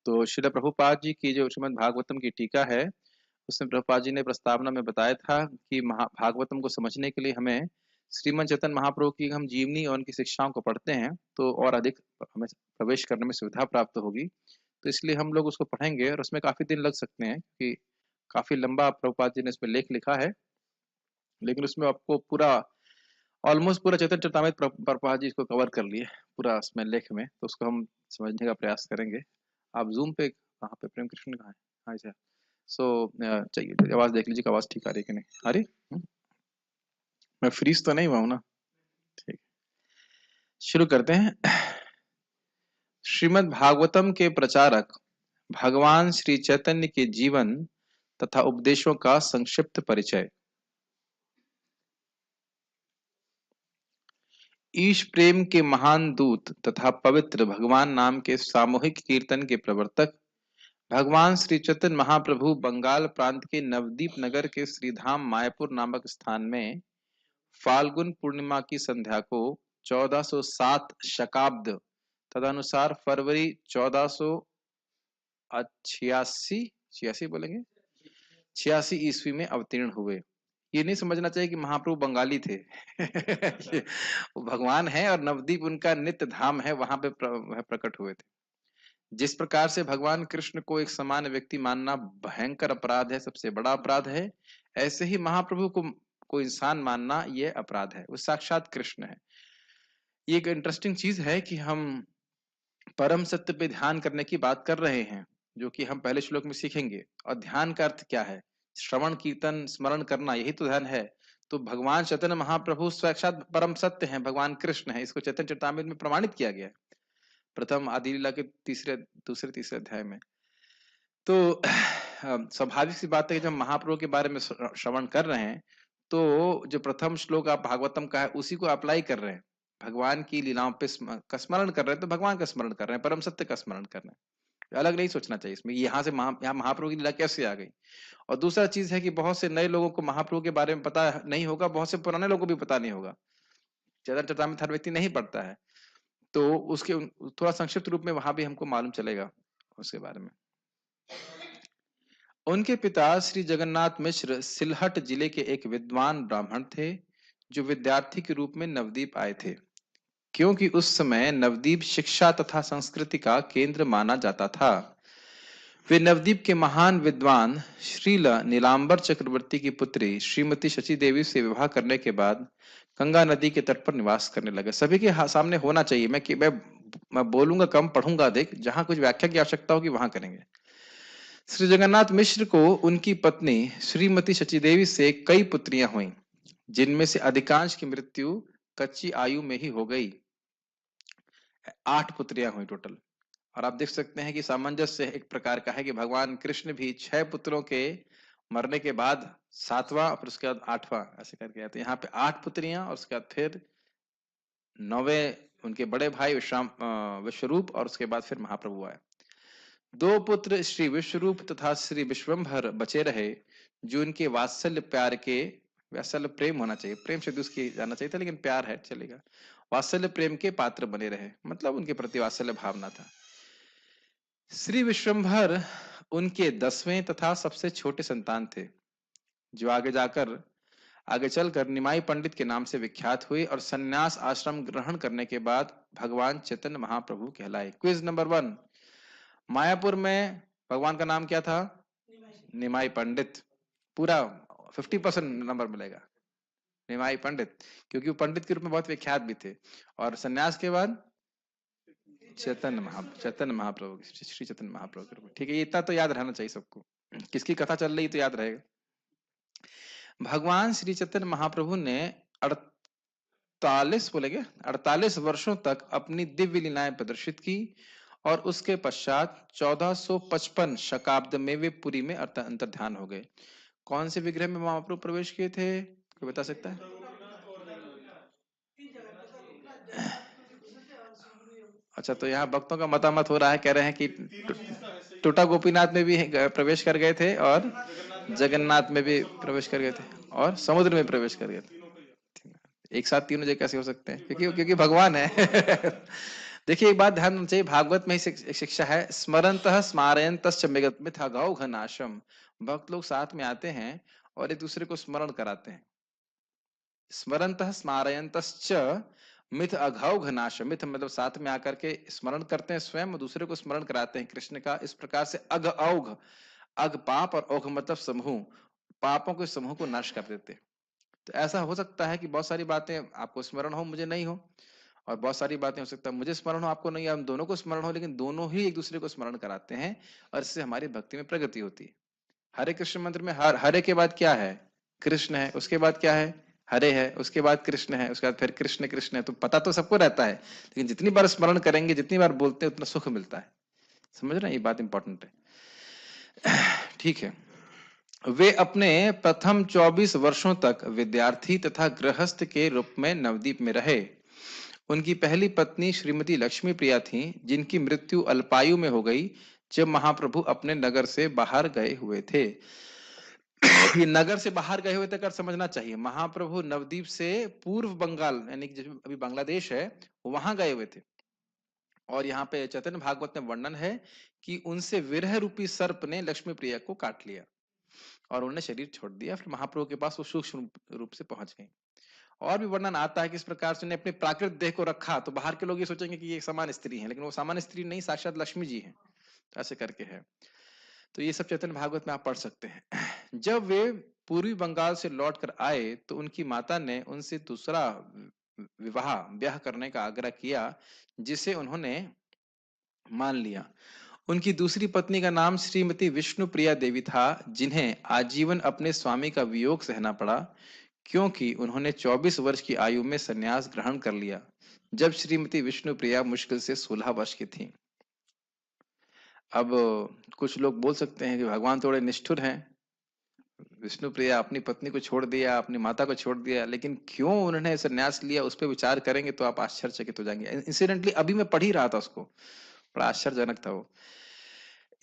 तो श्रील प्रभुपाद जी की जो श्रीमद् भागवतम की टीका है, उसमें प्रभुपाद जी ने प्रस्तावना में बताया था कि भागवतम को समझने के लिए हमें श्रीमद् चैतन्य महाप्रभु की हम जीवनी और उनकी शिक्षाओं को पढ़ते हैं तो और अधिक हमें प्रवेश करने में सुविधा प्राप्त होगी। तो इसलिए हम लोग उसको पढ़ेंगे और उसमें काफी दिन लग सकते हैं कि काफी लंबा प्रभुपाद जी ने इसमें लेख लिखा है, लेकिन उसमें आपको पूरा ऑलमोस्ट पूरा चैतन्य चरितामृत प्रभुपाद जी इसको कवर कर लिए पूरा उसमें लेख में, तो उसको हम समझने का प्रयास करेंगे। आप जूम पे कहाँ पे प्रेम कृष्ण कहाँ है? हाँ सर। सो चाहिए आवाज देख लीजिए, आवाज ठीक आ रही है कि नहीं आ रही। मैं फ्रीज तो नहीं हुआ हूं ना? ठीक, शुरू करते हैं। श्रीमद् भागवतम के प्रचारक भगवान श्री चैतन्य के जीवन तथा उपदेशों का संक्षिप्त परिचय। ईश प्रेम के महान दूत तथा पवित्र भगवान नाम के सामूहिक कीर्तन के प्रवर्तक भगवान श्री चैतन्य महाप्रभु बंगाल प्रांत के नवदीप नगर के श्रीधाम मायापुर नामक स्थान में फाल्गुन पूर्णिमा की संध्या को 1407 शकाब्द तदनुसार फरवरी 1486 बोलेंगे 86 ईस्वी में अवतीर्ण हुए। ये नहीं समझना चाहिए कि महाप्रभु बंगाली थे। वो भगवान है और नवदीप उनका नित्य धाम है, वहां पे प्रकट हुए थे। जिस प्रकार से भगवान कृष्ण को एक समान व्यक्ति मानना भयंकर अपराध है, सबसे बड़ा अपराध है, ऐसे ही महाप्रभु को इंसान मानना यह अपराध है। वो साक्षात कृष्ण है। ये एक इंटरेस्टिंग चीज है कि हम परम सत्य पे ध्यान करने की बात कर रहे हैं, जो कि हम पहले श्लोक में सीखेंगे। और ध्यान का अर्थ क्या है? श्रवण कीर्तन स्मरण करना, यही तो ध्यान है। तो भगवान चैतन्य महाप्रभु साक्षात परम सत्य हैं, भगवान कृष्ण है। इसको चैतन्य चरितामृत में प्रमाणित किया गया है, प्रथम आदि लीला के दूसरे तीसरे अध्याय में। तो स्वाभाविक सी बात है कि जब महाप्रभु के बारे में श्रवण कर रहे हैं तो जो प्रथम श्लोक आप भागवतम का है उसी को अप्लाई कर रहे हैं, भगवान की लीलाओं पे का स्मरण कर रहे हैं, तो भगवान का स्मरण कर रहे हैं, परम सत्य का स्मरण कर रहे हैं। अलग नहीं सोचना चाहिए इसमें यहाँ से यहाँ महाप्रभु की लीला कैसे आ गई। और दूसरा चीज है कि बहुत से नए लोगों को महाप्रभु के बारे में पता नहीं होगा, बहुत से पुराने लोगों को भी पता नहीं होगा। चैतन्य चरितामृत हर व्यक्ति नहीं पढ़ता है, तो उसके थोड़ा संक्षिप्त रूप में वहां भी हमको मालूम चलेगा उसके बारे में। उनके पिता श्री जगन्नाथ मिश्र सिलहट जिले के एक विद्वान ब्राह्मण थे, जो विद्यार्थी के रूप में नवदीप आए थे, क्योंकि उस समय नवदीप शिक्षा तथा संस्कृति का केंद्र माना जाता था। वे नवदीप के महान विद्वान श्रील नीलांबर चक्रवर्ती की पुत्री श्रीमती शची देवी से विवाह करने के बाद गंगा नदी के तट पर निवास करने लगे। सभी के सामने होना चाहिए, मैं बोलूंगा कम, पढ़ूंगा अधिक, जहां कुछ व्याख्या की आवश्यकता होगी वहां करेंगे। श्री जगन्नाथ मिश्र को उनकी पत्नी श्रीमती शची देवी से कई पुत्रियां हुईं, जिनमें से अधिकांश की मृत्यु कच्ची आयु में ही हो गई। 8 पुत्रियां हुई टोटल। और आप देख सकते हैं कि सामंजस्य एक प्रकार का है कि भगवान कृष्ण भी 6 पुत्रों के मरने के बाद 7वां, फिर उसके बाद 8वां ऐसे करके आते। यहाँ पे 8 पुत्रियां और उसके बाद फिर 9वें उनके बड़े भाई विश्वरूप, और उसके बाद फिर महाप्रभु आए। 2 पुत्र श्री विश्वरूप तथा श्री विश्वम्भर बचे रहे, जो उनके वात्सल्य प्यार के, वात्सल्य प्रेम होना चाहिए, प्रेम शब्द उसकी जाना चाहिए था, लेकिन प्यार है चलेगा, वात्सल्य प्रेम के पात्र बने रहे, मतलब उनके प्रति वात्सल्य भावना था। श्री विश्वम्भर उनके 10वें तथा सबसे छोटे संतान थे, जो आगे चलकर निमाई पंडित के नाम से विख्यात हुए और सन्यास आश्रम ग्रहण करने के बाद भगवान चैतन्य महाप्रभु कहलाए। क्विज नंबर 1, मायापुर में भगवान का नाम क्या था? निमाई पंडित। पूरा 50% नंबर मिलेगा, निमाई पंडित, क्योंकि वो पंडित के रूप में बहुत विख्यात भी थे। और सन्यास के बाद चैतन्य महाप्रभु, श्री चैतन्य महाप्रभु के रूप में। ठीक है, इतना तो याद रहना चाहिए सबको, किसकी कथा चल रही तो याद रहेगा। भगवान श्री चैतन्य महाप्रभु ने 48 वर्षों तक अपनी दिव्य लीलाएं प्रदर्शित की, और उसके पश्चात 1455 शकाब्द में वे पुरी में अंतर्ध्यान हो गए। कौन से विग्रह में महाप्रभु प्रवेश किए थे, कोई बता सकता है? अच्छा, तो यहाँ भक्तों का मतामत हो रहा है, कह रहे हैं कि टोटा गोपीनाथ में भी प्रवेश कर गए थे, और जगन्नाथ में भी प्रवेश कर गए थे, और समुद्र में प्रवेश कर गए थे। एक साथ तीनों जगह कैसे हो सकते हैं? क्योंकि भगवान है। देखिए एक बात ध्यान देना चाहिए, भागवत में ही एक शिक्षा है, स्मरन्तः स्मारयन्तश्च मिथ्याघौ घनाशम। भक्त लोग साथ में आते हैं और एक दूसरे को स्मरण कराते हैं। स्मरन्तः स्मारयन्तश्च मिथ अघौ घनाश, मिथ मतलब साथ में आकर के स्मरण करते हैं स्वयं और दूसरे को स्मरण कराते हैं कृष्ण का। इस प्रकार से अघ औघ, अघ पाप और औघ मतलब समूह, पापों के समूह को नाश कर देते हैं। तो ऐसा हो सकता है कि बहुत सारी बातें आपको स्मरण हो, मुझे नहीं हो, और बहुत सारी बातें हो सकता है मुझे स्मरण हो, आपको नहीं, हम दोनों को स्मरण हो, लेकिन दोनों ही एक दूसरे को स्मरण कराते हैं और इससे हमारी भक्ति में प्रगति होती है। हरे कृष्ण मंत्र में हरे के बाद क्या है? कृष्ण है, उसके बाद क्या है? हरे है, उसके बाद कृष्ण है, उसके बाद फिर कृष्ण कृष्ण है। तो पता तो सबको रहता है, लेकिन जितनी बार स्मरण करेंगे, जितनी बार बोलते हैं, उतना सुख मिलता है। समझ रहे हैं, ये बात इंपॉर्टेंट है। ठीक है। वे अपने प्रथम 24 वर्षों तक विद्यार्थी तथा गृहस्थ के रूप में नवद्वीप में रहे। उनकी पहली पत्नी श्रीमती लक्ष्मी प्रिया थीं, जिनकी मृत्यु अल्पायु में हो गई जब महाप्रभु अपने नगर से बाहर गए हुए थे। ये नगर से बाहर गए हुए तक समझना चाहिए। महाप्रभु नवद्वीप से पूर्व बंगाल, यानी कि जो अभी बांग्लादेश है, वहां गए हुए थे। और यहाँ पे चैतन्य भागवत में वर्णन है कि उनसे विरह रूपी सर्प ने लक्ष्मी प्रिया को काट लिया और उन्होंने शरीर छोड़ दिया। फिर महाप्रभु के पास वो सूक्ष्म रूप से पहुंच गई। और भी वर्णन आता है कि इस प्रकार से उन्हें अपने प्राकृत देह को रखा, तो बाहर के लोग ये सोचेंगे कि ये एक सामान्य स्त्री है, लेकिन वो सामान्य स्त्री नहीं, साक्षात लक्ष्मी जी हैं। तो ऐसे करके है। तो ये सब चैतन्य भागवत में आप पढ़ सकते हैं। जब वे पूर्वी बंगाल से लौटकर आए तो उनकी माता ने उनसे दूसरा विवाह ब्याह करने का आग्रह किया, जिसे उन्होंने मान लिया। उनकी दूसरी पत्नी का नाम श्रीमती विष्णु प्रिया देवी था, जिन्हें आजीवन अपने स्वामी का वियोग सहना पड़ा, क्योंकि उन्होंने 24 वर्ष की आयु में संन्यास ग्रहण कर लिया, जब श्रीमती विष्णु प्रिया मुश्किल से 16 वर्ष की थीं। अब कुछ लोग बोल सकते हैं कि भगवान थोड़े निष्ठुर हैं, विष्णु प्रिया अपनी पत्नी को छोड़ दिया, अपनी माता को छोड़ दिया, लेकिन क्यों उन्होंने संन्यास लिया, उस पर विचार करेंगे तो आप आश्चर्यचकित हो जाएंगे। इंसिडेंटली अभी मैं पढ़ ही रहा था उसको, बड़ा आश्चर्यजनक था वो।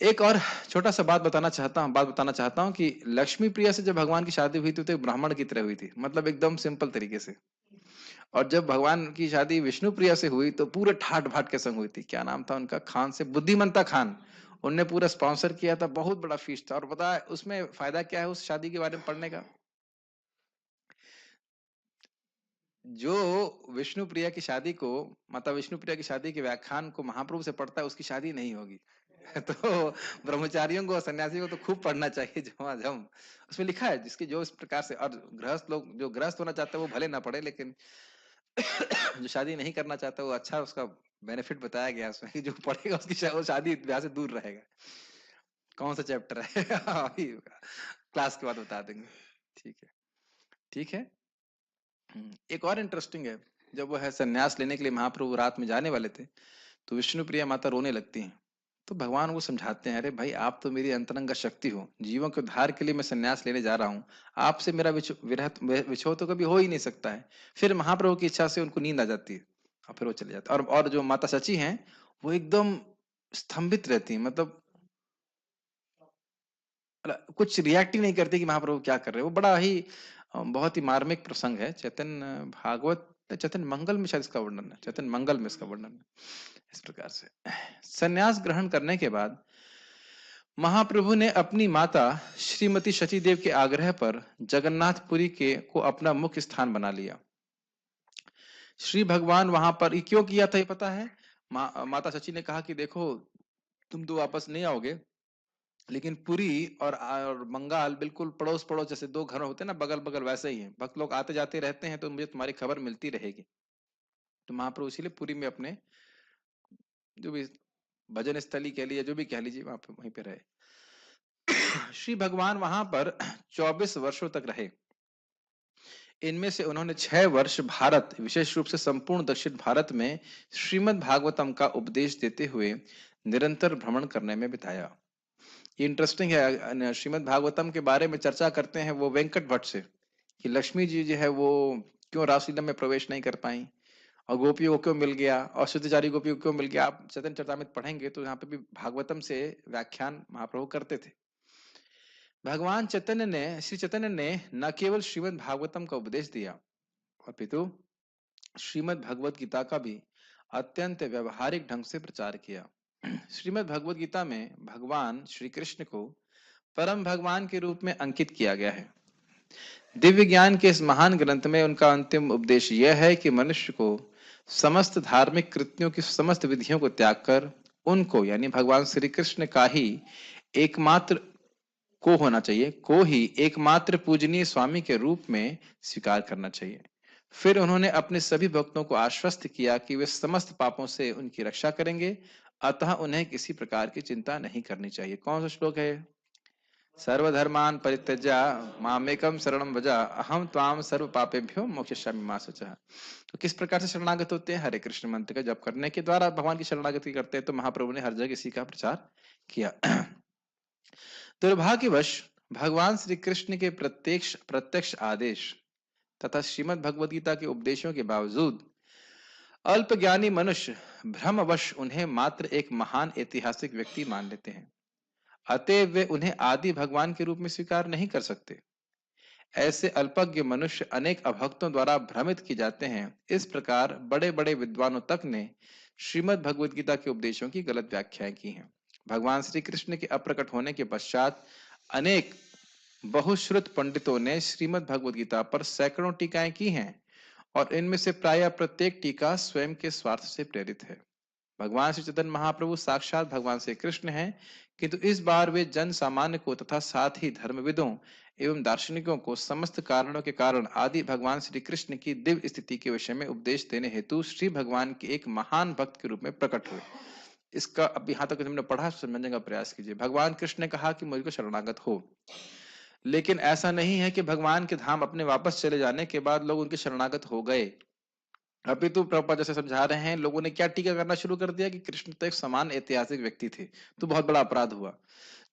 एक और छोटा सा बात बताना चाहता हूँ कि लक्ष्मी प्रिया से जब भगवान की शादी हुई थी तो एक ब्राह्मण की तरह हुई थी, मतलब एकदम सिंपल तरीके से। और जब भगवान की शादी विष्णु प्रिया से हुई तो पूरे ठाट बाट के संग हुई थी। क्या नाम था उनका? खान से, बुद्धिमंता खान। उनने पूरा स्पॉन्सर किया था, बहुत बड़ा फीस था। और पता है उसमें फायदा क्या है उस शादी के बारे में पढ़ने का? जो विष्णु प्रिया की शादी को, माता विष्णु प्रिया की शादी के व्याख्यान को महाप्रभु से पढ़ता है, उसकी शादी नहीं होगी। तो ब्रह्मचारियों को, सन्यासियों को तो खूब पढ़ना चाहिए झमाझम। उसमें लिखा है जिसकी जो इस प्रकार से, और गृहस्थ लोग जो गृहस्थ होना चाहते हैं वो भले ना पढ़े, लेकिन जो शादी नहीं करना चाहता वो अच्छा उसका बेनिफिट बताया गया उसमें कि जो पढ़ेगा उसकी वो शादी ब्याह से दूर रहेगा। कौन सा चैप्टर है? अभी क्लास के बाद बता देंगे। ठीक है, ठीक है। एक और इंटरेस्टिंग है, जब वो है संन्यास लेने के लिए महाप्रभु रात में जाने वाले थे, तो विष्णु प्रिया माता रोने लगती हैं। तो भगवान को समझाते हैं, अरे भाई आप तो मेरी अंतरंग शक्ति हो, जीवों के उद्धार के लिए मैं संन्यास लेने जा रहा हूँ, आपसे मेरा विछोह तो कभी हो ही नहीं सकता है। फिर महाप्रभु की इच्छा से उनको नींद आ जाती है और फिर वो चले जाते हैं। और जो माता सची हैं, वो एकदम स्तंभित रहती है, मतलब कुछ रिएक्ट ही नहीं करती कि महाप्रभु क्या कर रहे हैं। वो बड़ा ही बहुत ही मार्मिक प्रसंग है। चैतन्य भागवत, चैतन्य मंगल में शायद इसका वर्णन है, चैतन्य मंगल में इसका वर्णन है। इस प्रकार से संन्यास ग्रहण करने के बाद महाप्रभु ने अपनी माता श्रीमती शची देव के आग्रह पर जगन्नाथपुरी के को अपना मुख्य स्थान बना लिया। श्री भगवान वहां पर ये क्यों किया था ये पता है? माता शची ने कहा कि देखो तुम तो वापस नहीं आओगे, लेकिन पुरी और बंगाल बिल्कुल पड़ोस पड़ोस, जैसे दो घर होते हैं ना बगल बगल, वैसे ही है। भक्त लोग आते जाते रहते हैं, तो मुझे तुम्हारी खबर मिलती रहेगी। तो महाप्रभु इसीलिए पुरी में अपने जो भी भजन स्थली कह लीजिए, जो भी कह लीजिए, वहां पे वहीं पे रहे। श्री भगवान वहां पर 24 वर्षों तक रहे। इनमें से उन्होंने 6 वर्ष भारत, विशेष रूप से संपूर्ण दक्षिण भारत में श्रीमद् भागवतम का उपदेश देते हुए निरंतर भ्रमण करने में बिताया। ये इंटरेस्टिंग है, श्रीमद् भागवतम के बारे में चर्चा करते हैं वो वेंकट भट्ट से, कि लक्ष्मी जी जो है वो क्यों रासलीला में प्रवेश नहीं कर पाई, और गोपियों को क्यों मिल गया, और शुद्धचारी गोपियों को क्यों मिल गया। आप चैतन्य चरितामृत पढ़ेंगे तो यहाँ पे भी भागवतम से व्याख्यान महाप्रभु करते थे। भगवान चैतन्य ने, श्री चैतन्य ने न केवल श्रीमद् भागवतम का उपदेश दिया, अपितु श्रीमद् भगवत गीता का भी अत्यंत व्यवहारिक ढंग से प्रचार किया। श्रीमद् भगवद गीता में भगवान श्री कृष्ण को परम भगवान के रूप में अंकित किया गया है। दिव्य ज्ञान के इस महान ग्रंथ में उनका अंतिम उपदेश यह है कि मनुष्य को समस्त धार्मिक कृत्यों की समस्त विधियों को त्याग कर उनको यानी भगवान श्री कृष्ण का ही एकमात्र को ही एकमात्र पूजनीय स्वामी के रूप में स्वीकार करना चाहिए। फिर उन्होंने अपने सभी भक्तों को आश्वस्त किया कि वे समस्त पापों से उनकी रक्षा करेंगे, अतः उन्हें किसी प्रकार की चिंता नहीं करनी चाहिए। कौन सा श्लोक है? सर्वधर्मान् परित्यज्य मामेकं शरणं व्रज अहम त्वाम सर्व पापेभ्यो मोक्षयिष्यामि मा शुचः। तो किस प्रकार से शरणागत होते हैं? हरे कृष्ण मंत्र का जप करने के द्वारा भगवान की शरणागति करते हैं। तो महाप्रभु ने हर जगह इसी का प्रचार किया। दुर्भाग्यवश भगवान श्री कृष्ण के प्रत्यक्ष प्रत्यक्ष आदेश तथा श्रीमद् भगवद गीता के उपदेशों के बावजूद अल्पज्ञानी मनुष्य भ्रमवश उन्हें मात्र एक महान ऐतिहासिक व्यक्ति मान लेते हैं, अतएव वे उन्हें आदि भगवान के रूप में स्वीकार नहीं कर सकते। ऐसे अल्पज्ञ मनुष्य अनेक अभक्तों द्वारा भ्रमित किए जाते हैं। इस प्रकार बड़े बड़े विद्वानों तक ने श्रीमद् भगवद गीता के उपदेशों की गलत व्याख्याएं की हैं। भगवान श्री कृष्ण के अप्रकट होने के पश्चात अनेक बहुश्रुत पंडितों ने श्रीमद् भगवद गीता पर सैकड़ों टीकाएं की हैं और इनमें से प्रायः प्रत्येक टीका स्वयं के स्वार्थ से प्रेरित है। भगवान श्री चैतन्य महाप्रभु साक्षात भगवान श्री कृष्ण हैं, किंतु इस बार वे जन सामान्य को तथा साथ ही धर्मविदों एवं दार्शनिकों को समस्त कारणों के कारण आदि भगवान श्री कृष्ण की दिव्य स्थिति के विषय में उपदेश देने हेतु श्री भगवान के एक महान भक्त के रूप में प्रकट हुए। इसका अब यहाँ तक हमने पढ़ा, समझने का प्रयास कीजिए। भगवान कृष्ण ने कहा कि मुझको शरणागत हो, लेकिन ऐसा नहीं है कि भगवान के धाम अपने वापस चले जाने के बाद लोग उनके शरणागत हो गए। अभी तो प्रभुपाद जैसे समझा रहे हैं, लोगों ने क्या टीका करना शुरू कर दिया कि कृष्ण तो एक समान ऐतिहासिक व्यक्ति थे, तो बहुत बड़ा अपराध हुआ।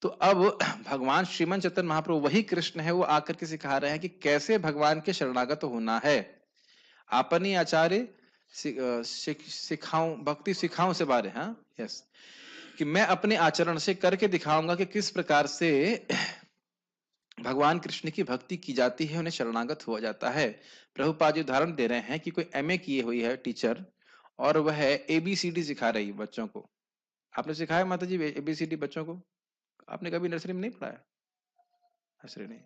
तो अब भगवान श्रीमन चैतन्य महाप्रभु वही कृष्ण है, वो आकर के सिखा रहे हैं कि कैसे भगवान के शरणागत होना है। अपनी आचार्य सिखाऊं भक्ति सिखाऊं से बारे, हाँ यस, कि मैं अपने आचरण से करके दिखाऊंगा कि किस प्रकार से भगवान कृष्ण की भक्ति की जाती है, उन्हें शरणागत हो जाता है। प्रभुपाद जी उदाहरण दे रहे हैं कि कोई एमए किए हुई है टीचर और वह एबीसीडी सिखा रही है बच्चों को। आपने सिखाया माता जी एबीसीडी बच्चों को? आपने कभी नर्सरी में नहीं पढ़ाया? नर्सरी नहीं,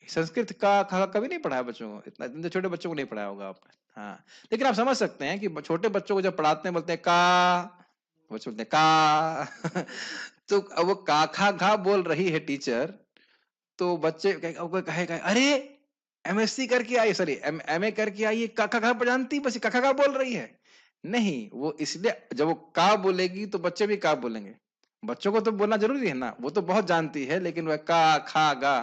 संस्कृत का खा कभी नहीं पढ़ाया बच्चों को? इतना छोटे बच्चों को नहीं पढ़ाया होगा आपने। हाँ, लेकिन आप समझ सकते हैं कि छोटे बच्चों को जब पढ़ाते हैं बोलते हैं का, बच्चे बोलते हैं का तो वो का खा घा बोल रही है टीचर, तो बच्चे कहेगा अरे एमएससी करके आई, सॉरी एमए करके आई, काका खा जानती, बस काका खा बोल रही है। नहीं, वो इसलिए जब वो का बोलेगी तो बच्चे भी का बोलेंगे। बच्चों को तो बोलना जरूरी है ना, वो तो बहुत जानती है, लेकिन वह का खा गा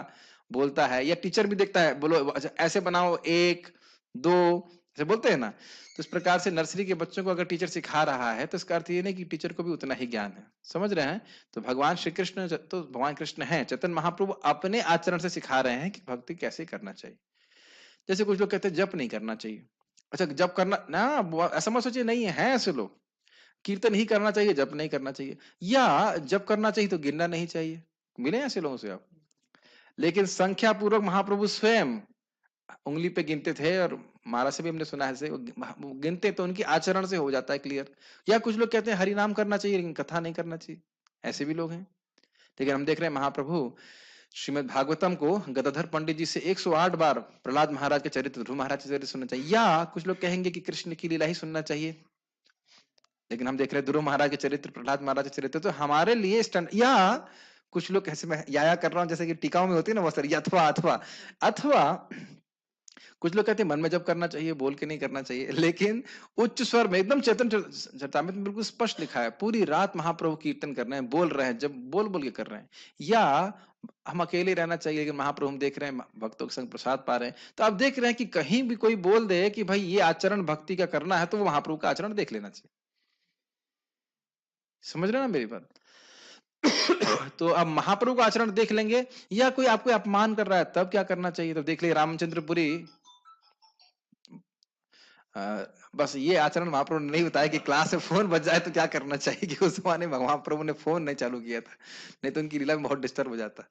बोलता है। या टीचर भी देखता है, बोलो अच्छा ऐसे बनाओ, एक दो ऐसे बोलते हैं ना। तो इस प्रकार से नर्सरी के बच्चों को अगर टीचर सिखा रहा है तो इसका अर्थ ये नहीं कि टीचर को भी उतना ही ज्ञान है। समझ रहे हैं? तो भगवान श्री कृष्ण तो भगवान कृष्ण हैं, चैतन्य महाप्रभु अपने आचरण से सिखा रहे हैं कि भक्ति कैसे करना चाहिए। जैसे कुछ लोग कहते हैं जप नहीं करना चाहिए। अच्छा, जप करना ना, ऐसा मत सोचिए, नहीं है ऐसे लोग। कीर्तन ही करना चाहिए, जप नहीं करना चाहिए, या जप करना चाहिए तो गिनना नहीं चाहिए। मिले ऐसे लोगों से आप? लेकिन संख्या पूर्वक महाप्रभु स्वयं उंगली पे गिनते थे, और महाराज से भी हमने सुना है से वो गिनते तो उनकी आचरण से हो जाता है क्लियर। या कुछ लोग कहते हैं हरि नाम करना चाहिए लेकिन कथा नहीं करना चाहिए, ऐसे भी लोग हैं। लेकिन हम देख रहे हैं महाप्रभु श्रीमद् भागवतम को गदाधर पंडित जी से 108 बार प्रहलाद महाराज के चरित्र, ध्रुव महाराज के चरित्र सुनना चाहिए। या कुछ लोग कहेंगे कि कृष्ण की लीला ही सुनना चाहिए, लेकिन हम देख रहे हैं ध्रुव महाराज के चरित्र, प्रहलाद महाराज के चरित्र तो हमारे लिए स्टैंड। या कुछ लोग ऐसे, मैं या कर रहा हूं जैसे कि टीकाओं में होती है ना बहुत सारी, अथवा अथवा अथवा कुछ लोग कहते हैं मन में जब करना चाहिए, बोल के नहीं करना चाहिए। लेकिन उच्च स्वर में एकदम चैतन्य चरितामृत में बिल्कुल स्पष्ट लिखा है, पूरी रात महाप्रभु कीर्तन कर रहे हैं, बोल रहे हैं, जब बोल बोल के कर रहे हैं। या हम अकेले रहना चाहिए, लेकिन महाप्रभु हम देख रहे हैं भक्तों के संग प्रसाद पा रहे हैं। तो आप देख रहे हैं कि कहीं भी कोई बोल दे कि भाई ये आचरण भक्ति का करना है, तो वो महाप्रभु का आचरण देख लेना चाहिए। समझ रहे हैं ना मेरी बात? तो अब महाप्रभु का आचरण देख लेंगे। या कोई आपको अपमान कर रहा है तब क्या करना चाहिए? तो देख लीजिए रामचंद्रपुरी, बस ये आचरण महाप्रभु ने नहीं बताया कि क्लास में फोन बज जाए तो क्या करना चाहिए, कि उस जमाने में महाप्रभु ने फोन नहीं चालू किया था, नहीं तो उनकी लीला में बहुत डिस्टर्ब हो जाता।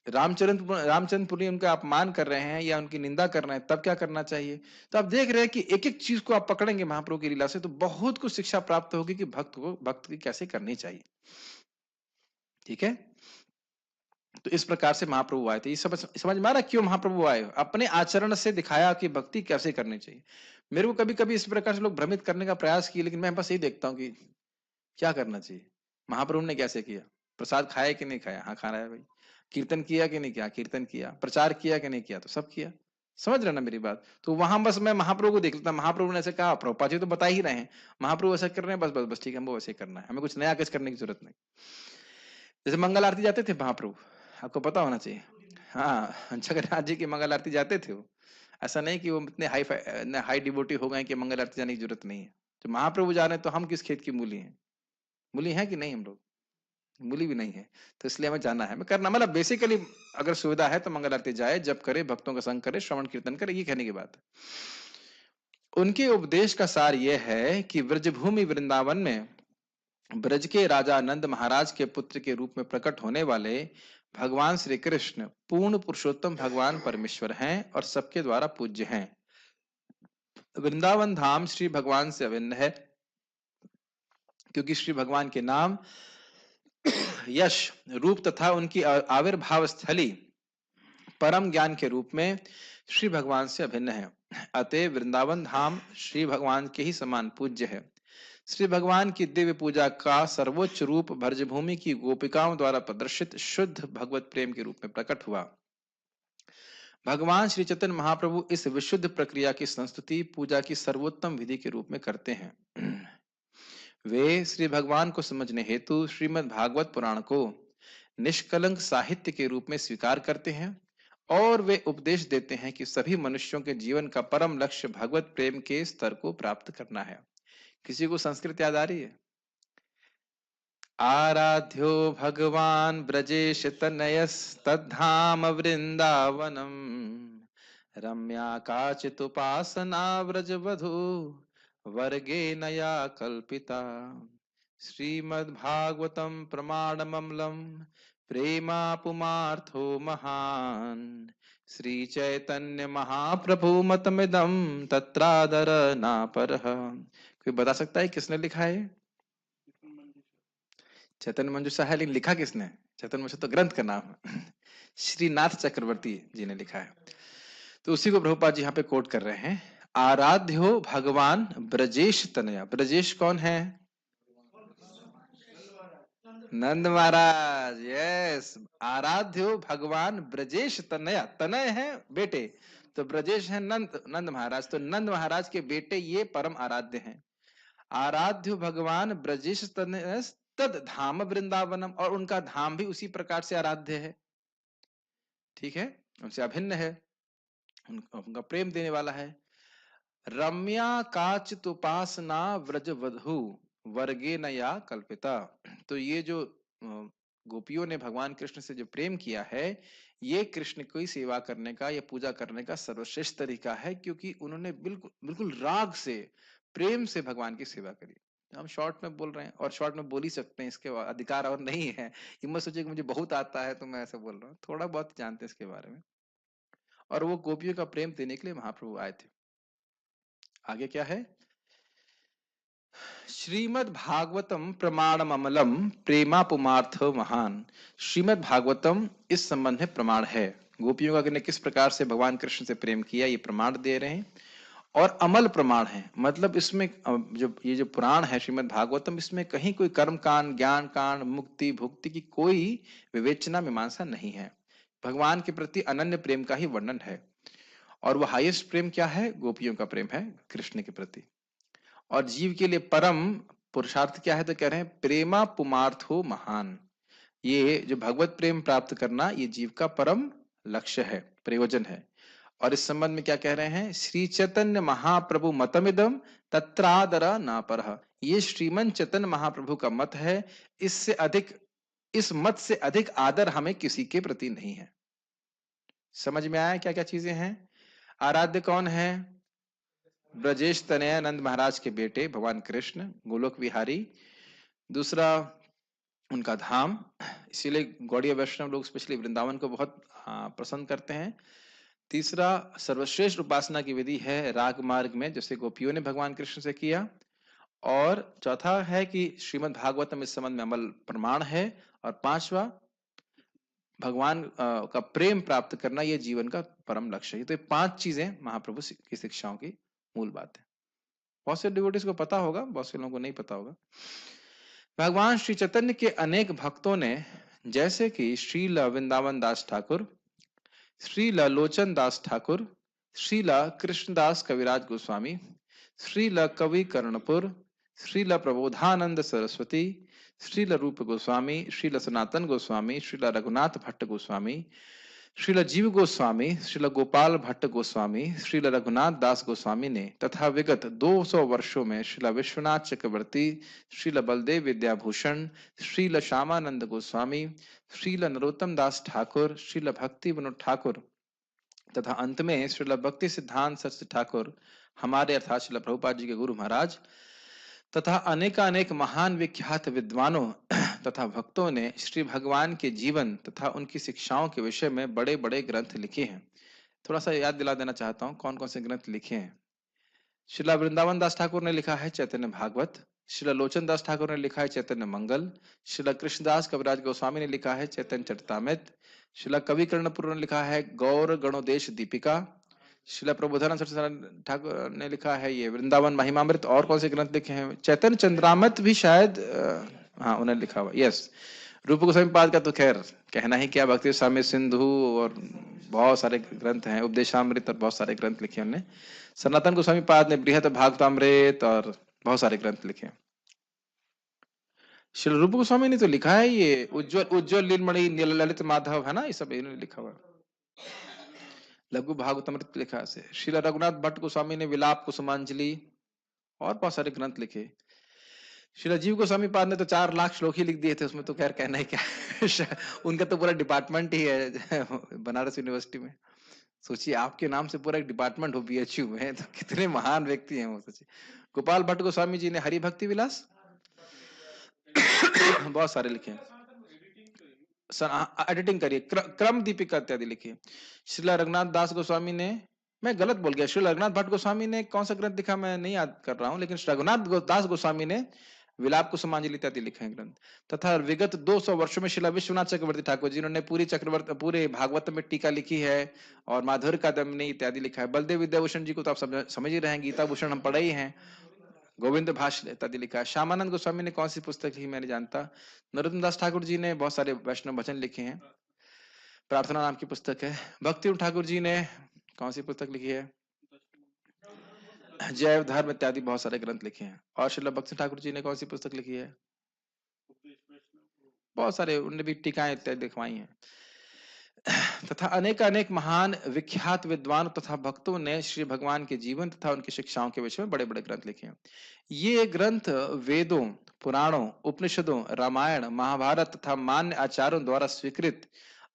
रामचंद्रपुरी उनका अपमान कर रहे हैं या उनकी निंदा कर रहे हैं, तब क्या करना चाहिए? तो आप देख रहे हैं कि एक एक चीज को आप पकड़ेंगे महाप्रभु की लीला से तो बहुत कुछ शिक्षा प्राप्त होगी कि भक्त की कैसे करनी चाहिए। ठीक है, तो इस प्रकार से महाप्रभु आए थे। ये समझ में आ रहा है क्यों महाप्रभु आए? अपने आचरण से दिखाया कि भक्ति कैसे करनी चाहिए। मेरे को कभी कभी इस प्रकार से लोग भ्रमित करने का प्रयास किए, लेकिन मैं बस यही देखता हूँ कि क्या करना चाहिए। महाप्रभु ने कैसे किया? प्रसाद खाया कि नहीं खाया? हाँ खा रहा है भाई। कीर्तन किया कि नहीं किया? कीर्तन किया। प्रचार किया कि नहीं किया? तो सब किया। समझ रहे ना मेरी बात? तो वहां बस मैं महाप्रभु को देख लेता, महाप्रभु ने ऐसे कहा, प्रभुपाद जी तो बता ही रहे हैं, महाप्रभु ऐसा कर रहे हैं, बस बस बस ठीक है, हमको वैसे करना है, हमें कुछ नया कुछ करने की जरूरत नहीं। जैसे मंगल आरती जाते थे महाप्रभु, आपको पता होना चाहिए। हाँ, जगन्नाथ जी की मंगल आरती जाते थे वो। ऐसा नहीं कि वो इतने हाई डिवोटी हो गए कि मंगल आरती जाने की जरूरत नहीं है। तो महाप्रभु जा रहे हैं तो हम किस खेत की मूली हैं? मूली है कि नहीं? हम लोग मूली भी नहीं है। तो इसलिए हमें जाना है, हमें करना, मतलब बेसिकली अगर सुविधा है तो मंगल आरती जाए, जब करे, भक्तों का संग करे, श्रवण कीर्तन करे, ये कहने की बात है। उनके उपदेश का सार यह है कि ब्रजभूमि वृंदावन में ब्रज के राजा नंद महाराज के पुत्र के रूप में प्रकट होने वाले भगवान श्री कृष्ण पूर्ण पुरुषोत्तम भगवान परमेश्वर हैं और सबके द्वारा पूज्य हैं। वृंदावन धाम श्री भगवान से अभिन्न है, क्योंकि श्री भगवान के नाम, यश, रूप तथा उनकी आविर्भाव स्थली परम ज्ञान के रूप में श्री भगवान से अभिन्न है। अतः वृंदावन धाम श्री भगवान के ही समान पूज्य है। श्री भगवान की दिव्य पूजा का सर्वोच्च रूप ब्रजभूमि की गोपिकाओं द्वारा प्रदर्शित शुद्ध भगवत प्रेम के रूप में प्रकट हुआ। भगवान श्री चैतन्य महाप्रभु इस विशुद्ध प्रक्रिया की संस्तुति पूजा की सर्वोत्तम विधि के रूप में करते हैं। वे श्री भगवान को समझने हेतु श्रीमद् भागवत पुराण को निष्कलंक साहित्य के रूप में स्वीकार करते हैं और वे उपदेश देते हैं कि सभी मनुष्यों के जीवन का परम लक्ष्य भगवत प्रेम के स्तर को प्राप्त करना है। किसी को संस्कृत याद आ रही है? आराध्यो भगवान ब्रजेश तनयस्तद्धाम वृंदावनम रम्या काचिदुपासना व्रजवधू वर्गे नया कल्पिता श्रीमद्भागवतम प्रमाणममलम प्रेमा पुमार्थो महान श्री चैतन्य महाप्रभु मतमिदम तत्रादर ना परः। कोई बता सकता है किसने लिखा है? चैतन्य मंजूषा है, लेकिन लिखा किसने? चैतन्य मंजूषा तो ग्रंथ का नाम है। श्रीनाथ चक्रवर्ती जी ने लिखा है। तो उसी को प्रभुपाद जी यहाँ पे कोट कर रहे हैं। आराध्यो भगवान ब्रजेश तनया। ब्रजेश कौन है? नंद महाराज। यस, आराध्यो भगवान ब्रजेश तनया। तनय है बेटे, तो ब्रजेश है नंद महाराज। तो नंद महाराज के बेटे ये परम आराध्य हैं। आराध्य भगवान ब्रजेश तद धाम वृंदावनम, और उनका धाम भी उसी प्रकार से आराध्य है। ठीक है, उनसे अभिन्न है, उनका प्रेम देने वाला है। रम्या काचित उपासना व्रजवधु वर्गे नया कल्पिता। तो ये जो गोपियों ने भगवान कृष्ण से जो प्रेम किया है, ये कृष्ण की सेवा करने का या पूजा करने का सर्वश्रेष्ठ तरीका है, क्योंकि उन्होंने बिल्कुल बिल्कुल राग से, प्रेम से भगवान की सेवा करी। हम शॉर्ट में बोल रहे हैं और शॉर्ट में बोल ही सकते हैं, इसके अधिकार और नहीं है। ये मत सोचिए कि मुझे बहुत आता है तो मैं ऐसा बोल रहा हूँ, थोड़ा बहुत जानते हैं इसके बारे में। और वो गोपियों का प्रेम देने के लिए महाप्रभु आए थे। आगे क्या है? श्रीमद् भागवतम प्रमाणम अमलम प्रेमा पुमार्थ महान। श्रीमद् भागवतम इस संबंध में प्रमाण है। गोपियों का ने किस प्रकार से भगवान कृष्ण से प्रेम किया, ये प्रमाण दे रहे हैं। और अमल प्रमाण है, मतलब इसमें जो ये जो पुराण है श्रीमद् भागवतम, इसमें कहीं कोई कर्म कांड, ज्ञान कांड, मुक्ति भुक्ति की कोई विवेचना मीमांसा नहीं है। भगवान के प्रति अनन्य प्रेम का ही वर्णन है। और वो हाईएस्ट प्रेम क्या है? गोपियों का प्रेम है कृष्ण के प्रति। और जीव के लिए परम पुरुषार्थ क्या है? तो कह रहे हैं प्रेमा पुमार्थो महान। ये जो भगवत प्रेम प्राप्त करना, ये जीव का परम लक्ष्य है, प्रयोजन है। और इस संबंध में क्या कह रहे हैं? श्री चैतन्य महाप्रभु मतमिदम तत्रादर ना परः। ये श्रीमन चैतन्य महाप्रभु का मत है, इससे अधिक, इस मत से अधिक आदर हमें किसी के प्रति नहीं है। समझ में आया क्या क्या चीजें हैं? आराध्य कौन है? ब्रजेश तनय नंद महाराज के बेटे भगवान कृष्ण, गोलोक विहारी। दूसरा, उनका धाम, इसीलिए गौड़ीय वैष्णव लोग स्पेशली वृंदावन को बहुत पसंद करते हैं। तीसरा, सर्वश्रेष्ठ उपासना की विधि है राग मार्ग में, जैसे गोपियों ने भगवान कृष्ण से किया। और चौथा है कि श्रीमद् भागवतम इस संबंध में अमल प्रमाण है। और पांचवा, भगवान का प्रेम प्राप्त करना, यह जीवन का परम लक्ष्य है। तो ये 5 चीजें महाप्रभु की शिक्षाओं की मूल बात है। बहुत से डिवोटीज को पता होगा, बहुत से लोगों को नहीं पता होगा। भगवान श्री चैतन्य के अनेक भक्तों ने, जैसे कि श्रील वृंदावन दास ठाकुर, श्रील लोचन दास ठाकुर, श्रील कृष्णदास कविराज गोस्वामी, श्रील कवि कर्णपुर, श्रील प्रबोधानंद सरस्वती, श्रील रूप गोस्वामी, श्रील सनातन गोस्वामी, श्रील रघुनाथ भट्ट गोस्वामी, श्रील जीव गोस्वामी, श्रील गोपाल भट्ट गोस्वामी, श्रील रघुनाथ दास गोस्वामी ने तथा विगत 200 वर्षों में श्रील विश्वनाथ चक्रवर्ती, श्रील बलदेव विद्याभूषण, श्रील श्यामानंद गोस्वामी, श्रील नरोत्तम दास ठाकुर, श्रील भक्ति विनोद ठाकुर तथा अंत में श्रील भक्ति सिद्धांत सरस्वती ठाकुर, हमारे अर्थात श्रील प्रभुपाद जी के गुरु महाराज तथा अनेकानेक महान विख्यात विद्वानों तथा भक्तों ने श्री भगवान के जीवन तथा उनकी शिक्षाओं के विषय में बड़े बड़े ग्रंथ लिखे हैं। थोड़ा सा याद दिला देना चाहता हूँ कौन कौन से ग्रंथ लिखे हैं। श्रीला वृंदावन दास ठाकुर ने लिखा है चैतन्य भागवत, श्रीला लोचन दास ठाकुर ने लिखा है चैतन्य मंगल, श्रीला कृष्णदास कविराज गोस्वामी ने लिखा है चैतन्य चरितामृत, श्रीला कवि कर्णपुर ने लिखा है गौर गणोदेश दीपिका, श्रीला प्रबोधानंद सरस्वती ठाकुर ने लिखा है ये वृंदावन महिमामृत। और कौन से ग्रंथ लिखे हैं? चैतन्य चंद्रामृत भी शायद हाँ उन्होंने लिखा हुआ। यस, रूप गोस्वामी पाद का तो खैर कहना ही क्या, भक्ति स्वामी सिंधु और बहुत सारे ग्रंथ हैं, उपदेशामृत और बहुत सारे ग्रंथ लिखे उन्होंने। सनातन गोस्वामी पाद ने बृहत भागवतामृत और बहुत सारे ग्रंथ लिखे। श्री रूप गोस्वामी ने तो लिखा है ये उज्जवल उज्जवल लीलमणि ललित माधव, है ना, ये सब इन्होंने लिखा हुआ। लघु भागवतामृत लिखा है। श्री रघुनाथ भट्ट गोस्वामी ने विलाप कुसुमांजलि और बहुत सारे ग्रंथ लिखे। श्री राजीव गोस्वामी पाद ने तो 4 लाख श्लोक ही लिख दिए थे, उसमें तो खैर कहना ही क्या उनका तो पूरा डिपार्टमेंट ही है बनारस यूनिवर्सिटी में। सोचिए आपके नाम से पूरा एक डिपार्टमेंट हो बीएचयू में, तो कितने महान व्यक्ति हैं वो। सोचिए गोपाल भट्ट गोस्वामी जी ने हरि भक्ति विलास बहुत सारे लिखे हैं। एडिटिंग करिए, क्रम दीपिका इत्यादि लिखी। श्रीला रघुनाथ दास गोस्वामी ने, मैं गलत बोल गया, श्री रघुनाथ भट्ट गोस्वामी ने कौन सा ग्रंथ लिखा मैं नहीं याद कर रहा हूं, लेकिन रघुनाथ दास गोस्वामी ने विलाप कुसुमांजलि इत्यादि लिखे हैं ग्रंथ। तथा विगत 200 वर्षों में श्रीला विश्वनाथ चक्रवर्ती ठाकुर जी ने पूरे भागवत में टीका लिखी है और माधुर्य कादम्बिनी इत्यादि लिखा है। बलदेव विद्याभूषण जी को तो आप समझ ही रहे हैं, गीता भूषण हम पढ़े ही हैं, गोविंद भाष्य इत्यादि लिखा है। श्यामानंद गोस्वामी ने कौन सी पुस्तक लिखी मैं नहीं जानता। नरोत्तम दास ठाकुर जी ने बहुत सारे वैष्णव भजन लिखे हैं, प्रार्थना नाम की पुस्तक है। भक्ति ठाकुर जी ने कौन सी पुस्तक लिखी है? जैव धर्म इत्यादि बहुत सारे ग्रंथ लिखे हैं। और श्रील भक्ति ठाकुर जी ने कौन सी पुस्तक लिखी है? बहुत सारे, उन्होंने भी टीकाएं इत्यादि लिखवाई हैं। तथा अनेक महान विख्यात विद्वान तथा भक्तों ने श्री भगवान के जीवन तथा उनकी शिक्षाओं के विषय में बड़े बड़े ग्रंथ लिखे हैं। ये ग्रंथ वेदों, पुराणों, उपनिषदों, रामायण, महाभारत तथा मान्य आचार्यों द्वारा स्वीकृत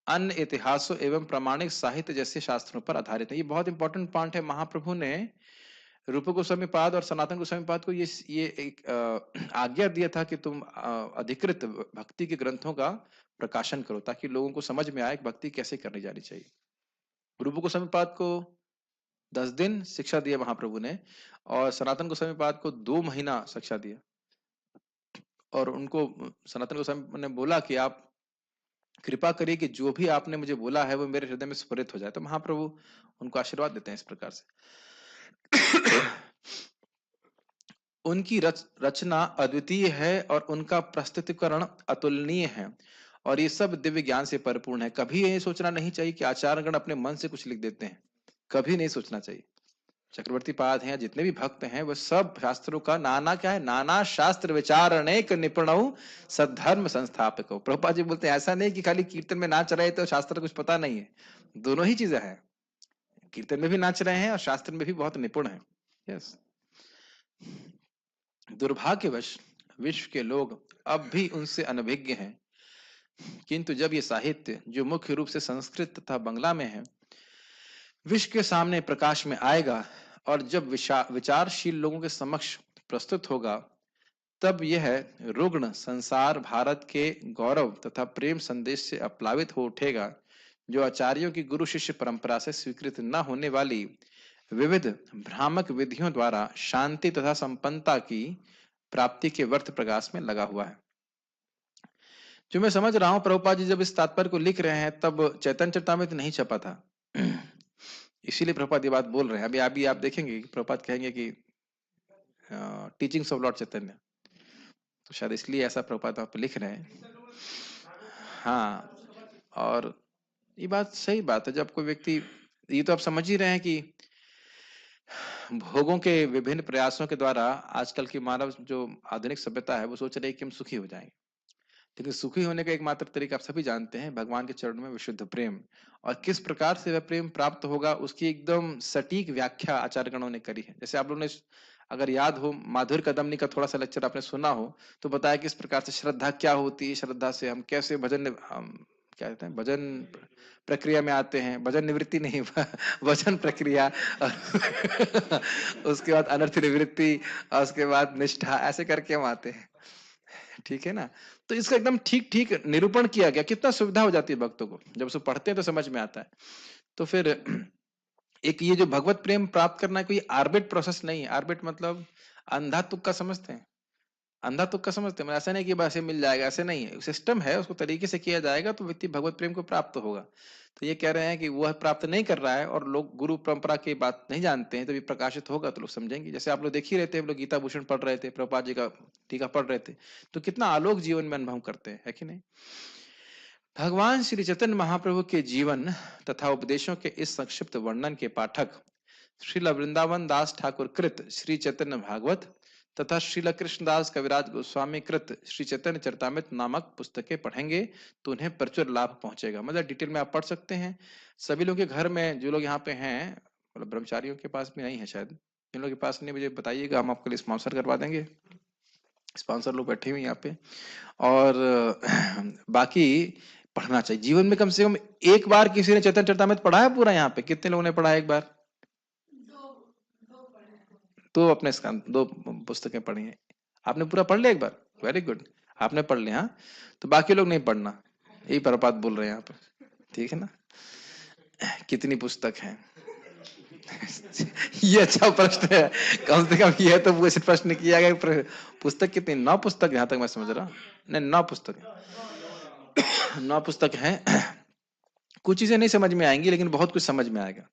अन्य इतिहासों एवं प्रामाणिक साहित्य जैसे शास्त्रों पर आधारित है। ये बहुत इंपॉर्टेंट पॉइंट है। महाप्रभु ने रूप गोस्वामी पाद और सनातन गोस्वामी पाद को ये एक आज्ञा दिया था कि तुम अधिकृत भक्ति के ग्रंथों का प्रकाशन करो, ताकि लोगों को समझ में आए भक्ति कैसे करनी जानी चाहिए। रूप गोस्वामी पाद को 10 दिन शिक्षा दिया महाप्रभु ने, और सनातन गोस्वामी पाद को 2 महीना शिक्षा दिया। और उनको सनातन गोस्वामी ने बोला कि आप कृपा करिए कि जो भी आपने मुझे बोला है वो मेरे हृदय में स्फुरित हो जाए। तो महाप्रभु उनको आशीर्वाद देते हैं इस प्रकार से। उनकी रचना अद्वितीय है और उनका प्रस्तुतिकरण अतुलनीय है, और ये सब दिव्य ज्ञान से परिपूर्ण है। कभी ये सोचना नहीं चाहिए कि आचार्यगण अपने मन से कुछ लिख देते हैं, कभी नहीं सोचना चाहिए। चक्रवर्ती पाद हैं, जितने भी भक्त हैं, वह सब शास्त्रों का नाना क्या है, नाना शास्त्र विचार अनेक निपुण सद्धर्म संस्थापक हो। प्रभुपाद जी बोलते हैं ऐसा नहीं कि खाली कीर्तन में नाच रहे तो शास्त्र कुछ पता नहीं है, दोनों ही चीजें हैं। कीर्तन में भी नाच रहे हैं और शास्त्र में भी बहुत निपुण है। यस, दुर्भाग्यवश विश्व के लोग अब भी उनसे अनभिज्ञ हैं, किंतु जब ये साहित्य, जो मुख्य रूप से संस्कृत तथा बंगला में है, विश्व के सामने प्रकाश में आएगा और जब विचारशील लोगों के समक्ष प्रस्तुत होगा, तब यह रुग्ण संसार भारत के गौरव तथा प्रेम संदेश से अप्लावित हो उठेगा, जो आचार्यों की गुरु शिष्य परंपरा से स्वीकृत न होने वाली विविध भ्रामक विधियों द्वारा शांति तथा संपन्नता की प्राप्ति के व्यर्थ प्रयास में लगा हुआ है। जो मैं समझ रहा हूं, प्रभुपाद जी जब इस तात्पर्य को लिख रहे हैं तब चैतन्य चरितामृत नहीं छपा था। इसीलिए प्रभुपाद ये बात बोल रहे हैं। अभी आप देखेंगे कि प्रभुपाद कहेंगे कि टीचिंग्स ऑफ लॉर्ड चैतन्य, तो शायद इसलिए ऐसा प्रभुपाद आप लिख रहे हैं। हाँ, और ये बात सही बात है। जब कोई व्यक्ति, ये तो आप समझ ही रहे हैं कि भोगों के विभिन्न प्रयासों के द्वारा आजकल की मानव जो आधुनिक सभ्यता है वो सोच रही है कि हम सुखी हो जाएंगे, लेकिन सुखी होने का एकमात्र तरीका आप सभी जानते हैं, भगवान के चरणों में विशुद्ध प्रेम। और किस प्रकार से वह प्रेम प्राप्त होगा उसकी एकदम सटीक व्याख्या आचार्यगणों ने करी है। जैसे आप लोगों ने, अगर याद हो, माधुर्य कदमनी का थोड़ा सा लेक्चर आपने सुना हो, तो बताया किस प्रकार से श्रद्धा क्या होती है, श्रद्धा से हम कैसे क्या कहते हैं, भजन प्रक्रिया में आते हैं, भजन निवृत्ति नहीं भजन प्रक्रिया उसके बाद अनर्थ निवृत्ति, और उसके बाद निष्ठा, ऐसे करके हम आते हैं। ठीक है ना? तो इसका एकदम ठीक ठीक निरूपण किया गया। कितना सुविधा हो जाती है भक्तों को, जब उसको पढ़ते हैं तो समझ में आता है। तो फिर एक ये जो भगवत प्रेम प्राप्त करना है, कोई आर्बिट प्रोसेस नहीं है। आर्बिट मतलब अंधा तुक्का समझते हैं, अंधा तुक्का समझते हैं। ऐसा नहीं कि बस ऐसे मिल जाएगा, ऐसे नहीं है। सिस्टम है, उसको तरीके से किया जाएगा तो व्यक्ति भगवत प्रेम को प्राप्त होगा। तो ये कह रहे हैं कि वह प्राप्त नहीं कर रहा है और लोग गुरु परंपरा की बात नहीं जानते हैं, तो ये प्रकाशित होगा तो लोग समझेंगे। जैसे आप लोग देख ही रहे थे, हम लोग गीता भूषण पढ़ रहे थे, प्रभुपाद जी का टीका पढ़ रहे थे, तो कितना आलोक जीवन में अनुभव करते हैं, है कि नहीं? भगवान श्री चैतन्य महाप्रभु के जीवन तथा उपदेशों के इस संक्षिप्त वर्णन के पाठक श्रील वृंदावन दास ठाकुर कृत श्री चैतन्य भागवत तथा श्रील कृष्णदास कविराज गोस्वामी कृत श्री चैतन्य चरितामृत नामक पुस्तकें पढ़ेंगे तो उन्हें प्रचुर लाभ पहुंचेगा। मतलब डिटेल में आप पढ़ सकते हैं। सभी लोगों के घर में, जो लोग यहाँ पे हैं, मतलब ब्रह्मचारियों के पास भी नहीं है शायद, जिन लोगों के पास नहीं, मुझे बताइएगा, हम आपके लिए स्पॉन्सर करवा देंगे। स्पॉन्सर लोग बैठे हुए यहाँ पे। और बाकी पढ़ना चाहिए जीवन में, कम से कम एक बार किसी ने चैतन्य चरितामृत पढ़ा है पूरा? यहाँ पे कितने लोगों ने पढ़ा है एक बार? तो अपने दो पुस्तकें पढ़ी हैं, आपने पूरा पढ़ लिया एक बार? वेरी गुड, आपने पढ़ लिया। हाँ, तो बाकी लोग नहीं पढ़ना, यही प्रपात बोल रहे हैं यहाँ पर, ठीक है ना? कितनी पुस्तक है? ये अच्छा प्रश्न है, कम से कम ये तो प्रश्न किया गया। पुस्तक कितनी? 9 पुस्तक, यहाँ तक मैं समझ रहा हूँ। नहीं, 9 पुस्तक 9 पुस्तक है। कुछ चीजें नहीं समझ में आएंगी, लेकिन बहुत कुछ समझ में आएगा।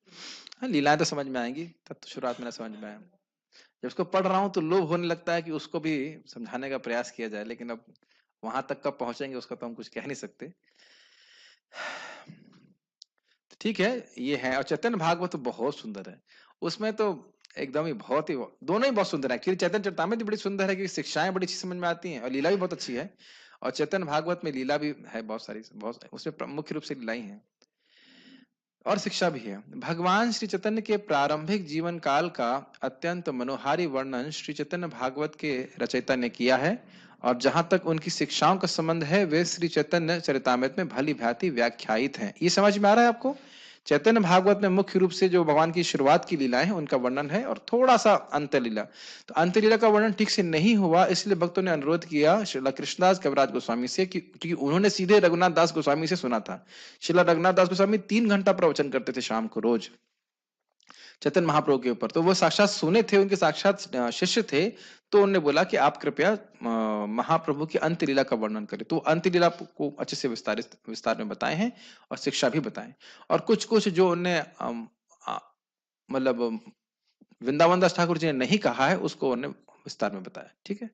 हाँ, लीलाएं तो समझ में आएंगी, तब तो शुरुआत में ना समझ में आया। जब उसको पढ़ रहा हूं तो लोभ होने लगता है कि उसको भी समझाने का प्रयास किया जाए, लेकिन अब वहां तक कब पहुंचेंगे उसका तो हम कुछ कह नहीं सकते। ठीक है, ये है। और चैतन्य भागवत तो बहुत सुंदर है, उसमें तो एकदम ही बहुत ही, दोनों ही बहुत सुंदर है। एक्चुअली चैतन्य चरितामृत भी बड़ी सुंदर है, क्योंकि शिक्षाएं बड़ी अच्छी समझ में आती हैं और लीला भी बहुत अच्छी है। और चैतन्य भागवत में लीला भी है बहुत सारी, बहुत उसमें मुख्य रूप से लीलाएं हैं और शिक्षा भी है। भगवान श्री चैतन्य के प्रारंभिक जीवन काल का अत्यंत मनोहारी वर्णन श्री चैतन्य भागवत के रचयिता ने किया है, और जहां तक उनकी शिक्षाओं का संबंध है वे श्री चैतन्य चरितामृत में भली भांति व्याख्यायित हैं। ये समझ में आ रहा है आपको? चैतन्य भागवत में मुख्य रूप से जो भगवान की शुरुआत की लीलाएं हैं उनका वर्णन है, और थोड़ा सा अंतलीला। तो अंतलीला का वर्णन ठीक से नहीं हुआ, इसलिए भक्तों ने अनुरोध किया श्रीला कृष्णदास कविराज गोस्वामी से, क्योंकि उन्होंने सीधे रघुनाथ दास गोस्वामी से सुना था। श्रीला रघुनाथ दास गोस्वामी 3 घंटा प्रवचन करते थे शाम को रोज चैतन्य महाप्रभु के ऊपर, तो वो साक्षात सुने थे, उनके साक्षात शिष्य थे। तो उन्होंने बोला कि आप कृपया महाप्रभु की अंतलीला का वर्णन करें। तो अंतलीला को अच्छे से विस्तार में बताए हैं और शिक्षा भी बताएं। और कुछ कुछ जो उन्हें मतलब वृंदावन दास ठाकुर जी ने नहीं कहा है उसको उन्होंने विस्तार में बताया। ठीक है,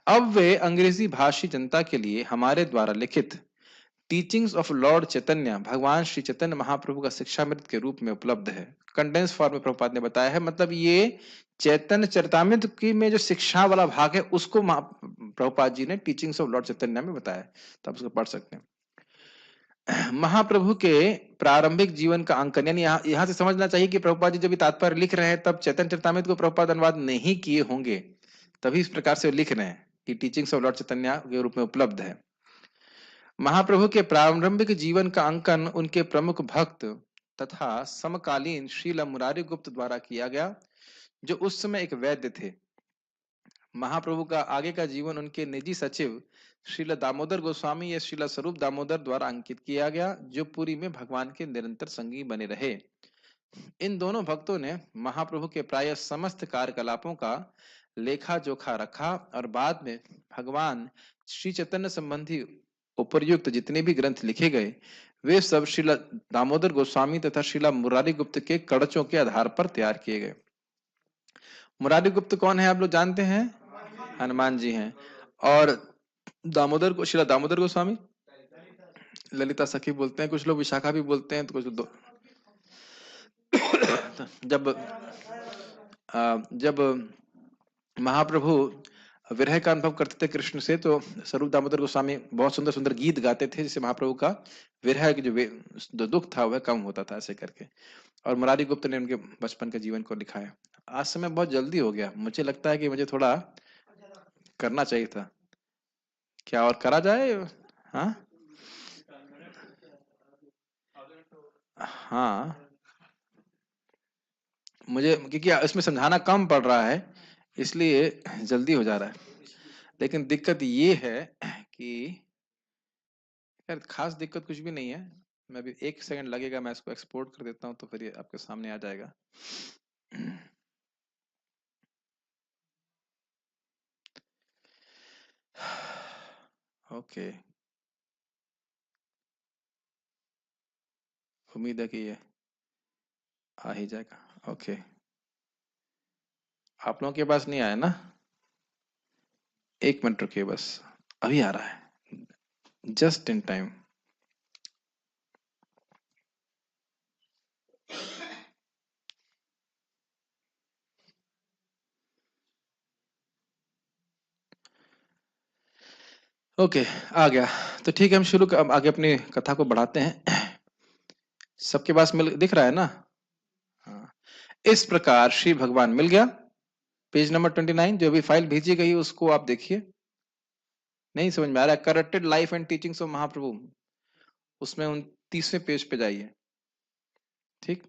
अब वे अंग्रेजी भाषी जनता के लिए हमारे द्वारा लिखित टीचिंग्स ऑफ लॉर्ड चैतन्य भगवान श्री चैतन्य महाप्रभु का शिक्षामृत के रूप में उपलब्ध है। कंडेंस फॉर्म में प्रभुपाद ने बताया है। मतलब ये चैतन्य चरितामृत की में जो शिक्षा वाला भाग है उसको प्रभुपाद जी ने टीचिंग्स ऑफ लॉर्ड चैतन्य में बताया, तो आप उसको पढ़ सकते हैं। महाप्रभु के प्रारंभिक जीवन का अंकन, यानी यहाँ से समझना चाहिए कि प्रभुपाद जी जब तात्पर्य लिख रहे हैं तब चैतन्य चरितामृत को प्रभुपाद अनुवाद नहीं किए होंगे, तभी इस प्रकार से लिख रहे हैं कि टीचिंग्स ऑफ लॉर्ड चैतन्य के रूप में उपलब्ध है। महाप्रभु के प्रारंभिक जीवन का अंकन उनके प्रमुख भक्त तथा समकालीन श्रील मुरारी गुप्त द्वारा किया गया, जो उस समय एक वैद्य थे। महाप्रभु का आगे का जीवन उनके निजी सचिव श्रील दामोदर गोस्वामी या श्रील स्वरूप दामोदर द्वारा अंकित किया गया, जो पुरी में भगवान के निरंतर संगी बने रहे। इन दोनों भक्तों ने महाप्रभु के प्राय समस्त कार्यकलापों का लेखा जोखा रखा और बाद में भगवान श्री चैतन्य संबंधी उपर्युक्त जितने भी ग्रंथ लिखे गए, वे सब श्रील दामोदर गोस्वामी तथा श्रील मुरारी गुप्त के कड़चों के आधार पर तैयार किए गए। मुरारी गुप्त कौन है, आप लोग जानते हैं? हनुमान जी हैं। और दामोदर को श्रील दामोदर गोस्वामी ललिता सखी बोलते हैं, कुछ लोग विशाखा भी बोलते हैं, तो कुछ दो जब महाप्रभु विरह का अनुभव करते थे कृष्ण से, तो स्वरूप दामोदर गोस्वामी बहुत सुंदर सुंदर गीत गाते थे, जिससे महाप्रभु का विरह की जो दुख था वह कम होता था, ऐसे करके। और मुरारी गुप्त ने उनके बचपन के जीवन को लिखाया। आज समय बहुत जल्दी हो गया, मुझे लगता है कि मुझे थोड़ा करना चाहिए था। क्या और करा जाए? हाँ हाँ, मुझे क्योंकि इसमें समझाना कम पड़ रहा है, इसलिए जल्दी हो जा रहा है। लेकिन दिक्कत ये है कि यार, खास दिक्कत कुछ भी नहीं है। मैं भी 1 सेकंड लगेगा, मैं इसको एक्सपोर्ट कर देता हूँ, तो फिर ये आपके सामने आ जाएगा। ओके, उम्मीद है कि ये आ ही जाएगा। ओके, आप लोगों के पास नहीं आया ना? 1 मिनट रुकिए, बस अभी आ रहा है, जस्ट इन टाइम। ओके, आ गया। तो ठीक है, हम शुरू आगे अपनी कथा को बढ़ाते हैं। सबके पास मिल दिख रहा है ना? हाँ। इस प्रकार श्री भगवान मिल गया। पेज नंबर 29, जो भी फाइल भेजी गई उसको आप देखिए। नहीं समझ में आ रहा है? Corrected life and teachings of Mahaprabhu, उसमें 29वें पेज पे जाइए। ठीक।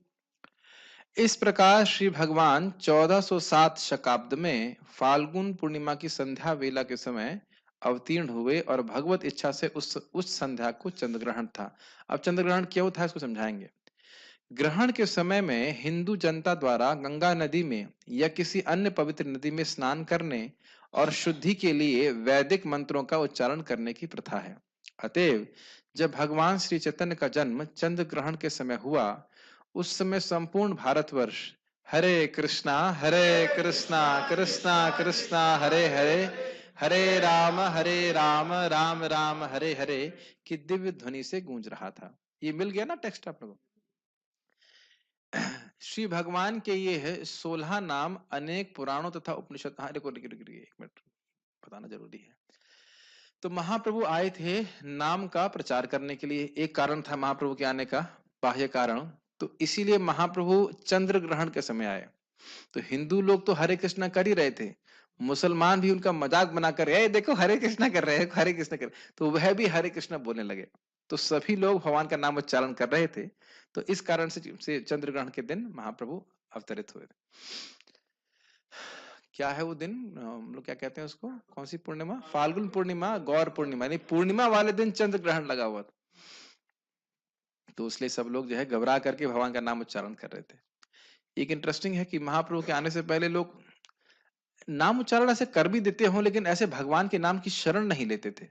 इस प्रकार श्री भगवान 1407 शकाब्द में फाल्गुन पूर्णिमा की संध्या वेला के समय अवतीर्ण हुए और भगवत इच्छा से उस संध्या को चंद्रग्रहण था। अब चंद्रग्रहण क्यों था इसको समझाएंगे। ग्रहण के समय में हिंदू जनता द्वारा गंगा नदी में या किसी अन्य पवित्र नदी में स्नान करने और शुद्धि के लिए वैदिक मंत्रों का उच्चारण करने की प्रथा है। अतएव जब भगवान श्री चैतन्य का जन्म चंद्र ग्रहण के समय हुआ, उस समय संपूर्ण भारतवर्ष हरे कृष्णा कृष्णा कृष्णा हरे हरे, हरे राम राम राम हरे हरे की दिव्य ध्वनि से गूंज रहा था। ये मिल गया ना टेक्स्ट आप लोगों को? श्री भगवान के ये है 16 नाम अनेक पुराणों तथा उपनिषद। हाँ, रुको 1 मिनट, बताना जरूरी है। तो महाप्रभु आए थे नाम का प्रचार करने के लिए, एक कारण था महाप्रभु के आने का, बाह्य कारण। तो इसीलिए महाप्रभु चंद्र ग्रहण के समय आए। तो हिंदू लोग तो हरे कृष्णा कर ही रहे थे, मुसलमान भी उनका मजाक बनाकर देखो हरे कृष्णा कर रहे हैं, हरे कृष्णा कर, तो वह भी हरे कृष्णा बोलने लगे। तो सभी लोग भगवान का नाम उच्चारण कर रहे थे। तो इस कारण से चंद्र ग्रहण के दिन महाप्रभु अवतरित हुए थे। क्या है वो दिन? हम लोग क्या कहते हैं उसको? कौन सी पूर्णिमा? फाल्गुन पूर्णिमा, गौर पूर्णिमा, यानी पूर्णिमा वाले दिन चंद्र ग्रहण लगा हुआ था। तो इसलिए सब लोग जो है घबरा करके भगवान का नाम उच्चारण कर रहे थे। एक इंटरेस्टिंग है कि महाप्रभु के आने से पहले लोग नाम उच्चारण ऐसे कर भी देते हो, लेकिन ऐसे भगवान के नाम की शरण नहीं लेते थे।